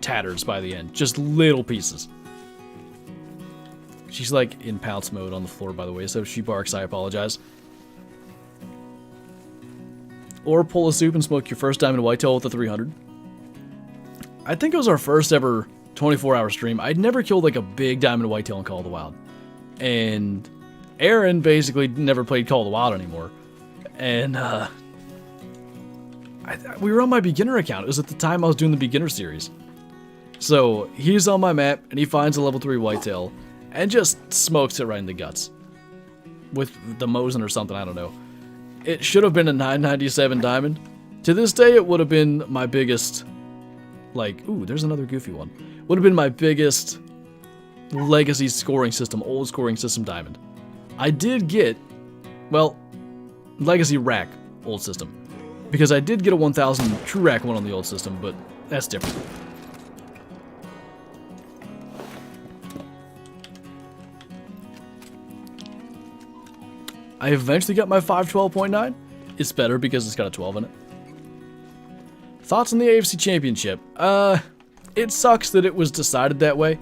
tatters by the end. Just little pieces. She's like in pounce mode on the floor, by the way, so if she barks, I apologize. Or pull a soup and smoke your first diamond whitetail with the 300. I think it was our first ever 24-hour stream. I'd never killed like a big diamond whitetail in Call of the Wild. And Aaron basically never played Call of the Wild anymore. And we were on my beginner account. It was at the time I was doing the beginner series. So he's on my map and he finds a level 3 whitetail and just smokes it right in the guts. With the Mosin or something, I don't know. It should have been a 997 diamond. To this day, it would have been my biggest, like, ooh, there's another goofy one. Would have been my biggest legacy scoring system, old scoring system diamond. I did get, well, legacy rack, old system. Because I did get a 1000 true rack one on the old system, but that's different. I eventually got my 512.9. It's better because it's got a 12 in it. Thoughts on the AFC Championship? It sucks that it was decided that way.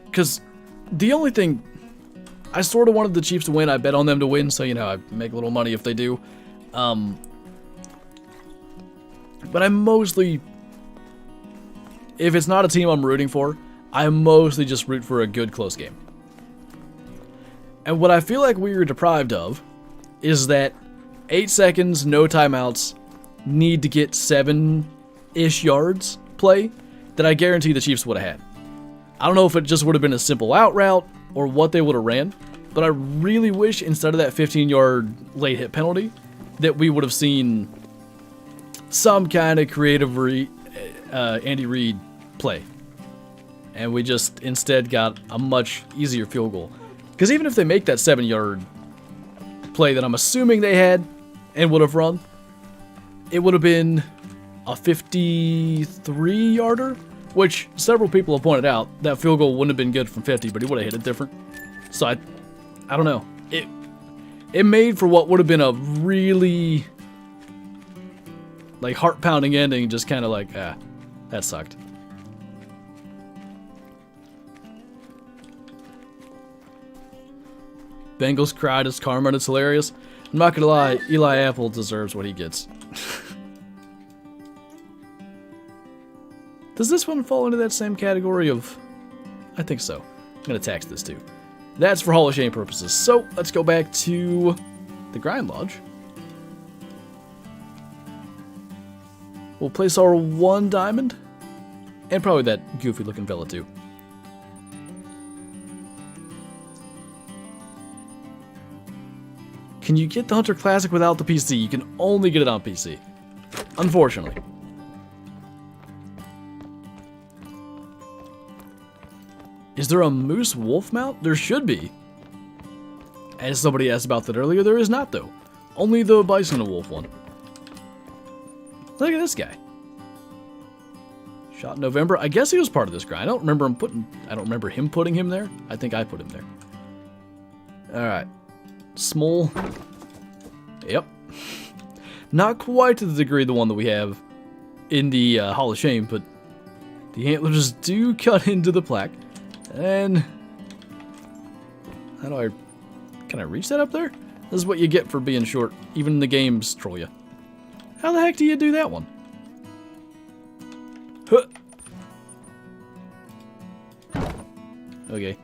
Because the only thing... I sort of wanted the Chiefs to win. I bet on them to win, so, you know, I make a little money if they do. But I mostly... If it's not a team I'm rooting for, I mostly just root for a good close game. And what I feel like we were deprived of is that 8 seconds, no timeouts, need to get 7-ish yards play that I guarantee the Chiefs would have had. I don't know if it just would have been a simple out route or what they would have ran, but I really wish instead of that 15-yard late hit penalty that we would have seen some kind of creative Andy Reid play. And we just instead got a much easier field goal. Because even if they make that 7-yard play that I'm assuming they had and would have run, it would have been a 53-yarder, which several people have pointed out that field goal wouldn't have been good from 50, but he would have hit it different. So I don't know. It made for what would have been a really like heart-pounding ending, just kind of like, that sucked. Bengals cried as karma, and it's hilarious. I'm not gonna lie, Eli Apple deserves what he gets. Does this one fall into that same category of... I think so. I'm gonna tax this too. That's for Hall of Shame purposes. So, let's go back to the Grind Lodge. We'll place our 1 diamond. And probably that goofy looking fella too. Can you get the Hunter Classic without the PC? You can only get it on PC. Unfortunately. Is there a Moose Wolf mount? There should be. As somebody asked about that earlier, there is not though. Only the Bison and Wolf one. Look at this guy. Shot in November. I guess he was part of this grind. I don't remember him putting him there. I think I put him there. Alright. Small. Yep. Not quite to the degree the one that we have in the Hall of Shame, but the antlers do cut into the plaque. And how do I... Can I reach that up there? This is what you get for being short. Even the games troll you. How the heck do you do that one? Huh. Okay.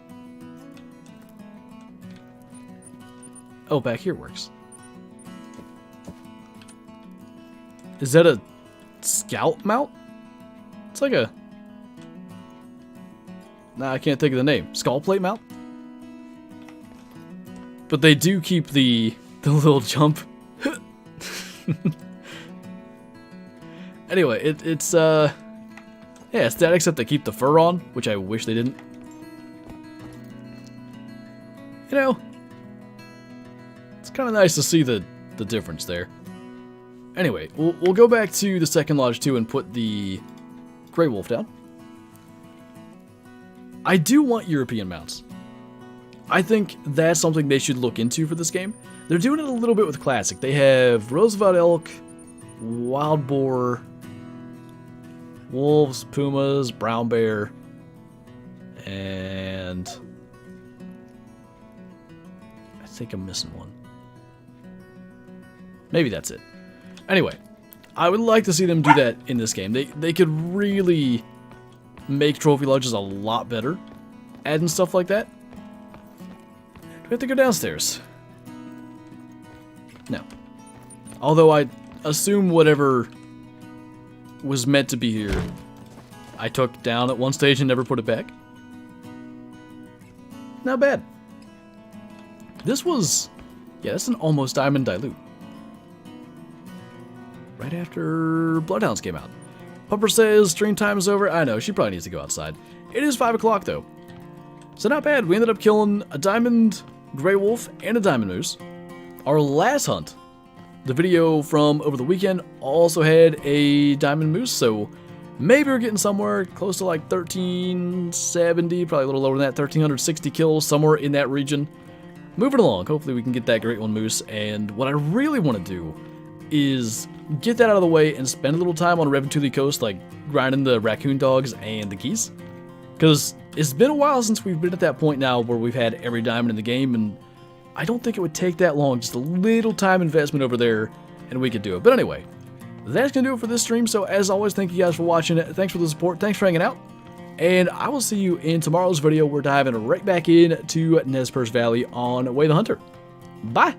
Oh, back here works. Is that a scout mount? It's like a... Nah, I can't think of the name. Skull plate mount? But they do keep the little jump. Anyway, it's yeah, it's that except they keep the fur on, which I wish they didn't. You know, it's kind of nice to see the difference there. Anyway, we'll go back to the second lodge too and put the Grey Wolf down. I do want European mounts. I think that's something they should look into for this game. They're doing it a little bit with Classic. They have Roosevelt elk, wild boar, wolves, pumas, brown bear, and I think I'm missing one. Maybe that's it. Anyway, I would like to see them do that in this game. They could really make trophy lodges a lot better, adding stuff like that. Do we have to go downstairs? No. Although I assume whatever was meant to be here, I took down at one stage and never put it back. Not bad. This was... yeah, that's an almost diamond dilute. Right after Bloodhounds came out. Pupper says stream time is over. I know, she probably needs to go outside. It is 5 o'clock though. So not bad. We ended up killing a diamond Grey Wolf and a diamond moose. Our last hunt The video from over the weekend also had a diamond moose, so maybe we're getting somewhere close to like 1370, probably a little lower than that, 1360 kills, somewhere in that region. Moving along, hopefully we can get that great one moose, and what I really want to do is get that out of the way and spend a little time on revving to the coast, like grinding the raccoon dogs and the keys. Because it's been a while since we've been at that point now where we've had every diamond in the game, and I don't think it would take that long, just a little time investment over there, and we could do it. But anyway, that's going to do it for this stream, so as always, thank you guys for watching it, thanks for the support, thanks for hanging out, and I will see you in tomorrow's video. We're diving right back into Nez Perce Valley on Way the Hunter. Bye!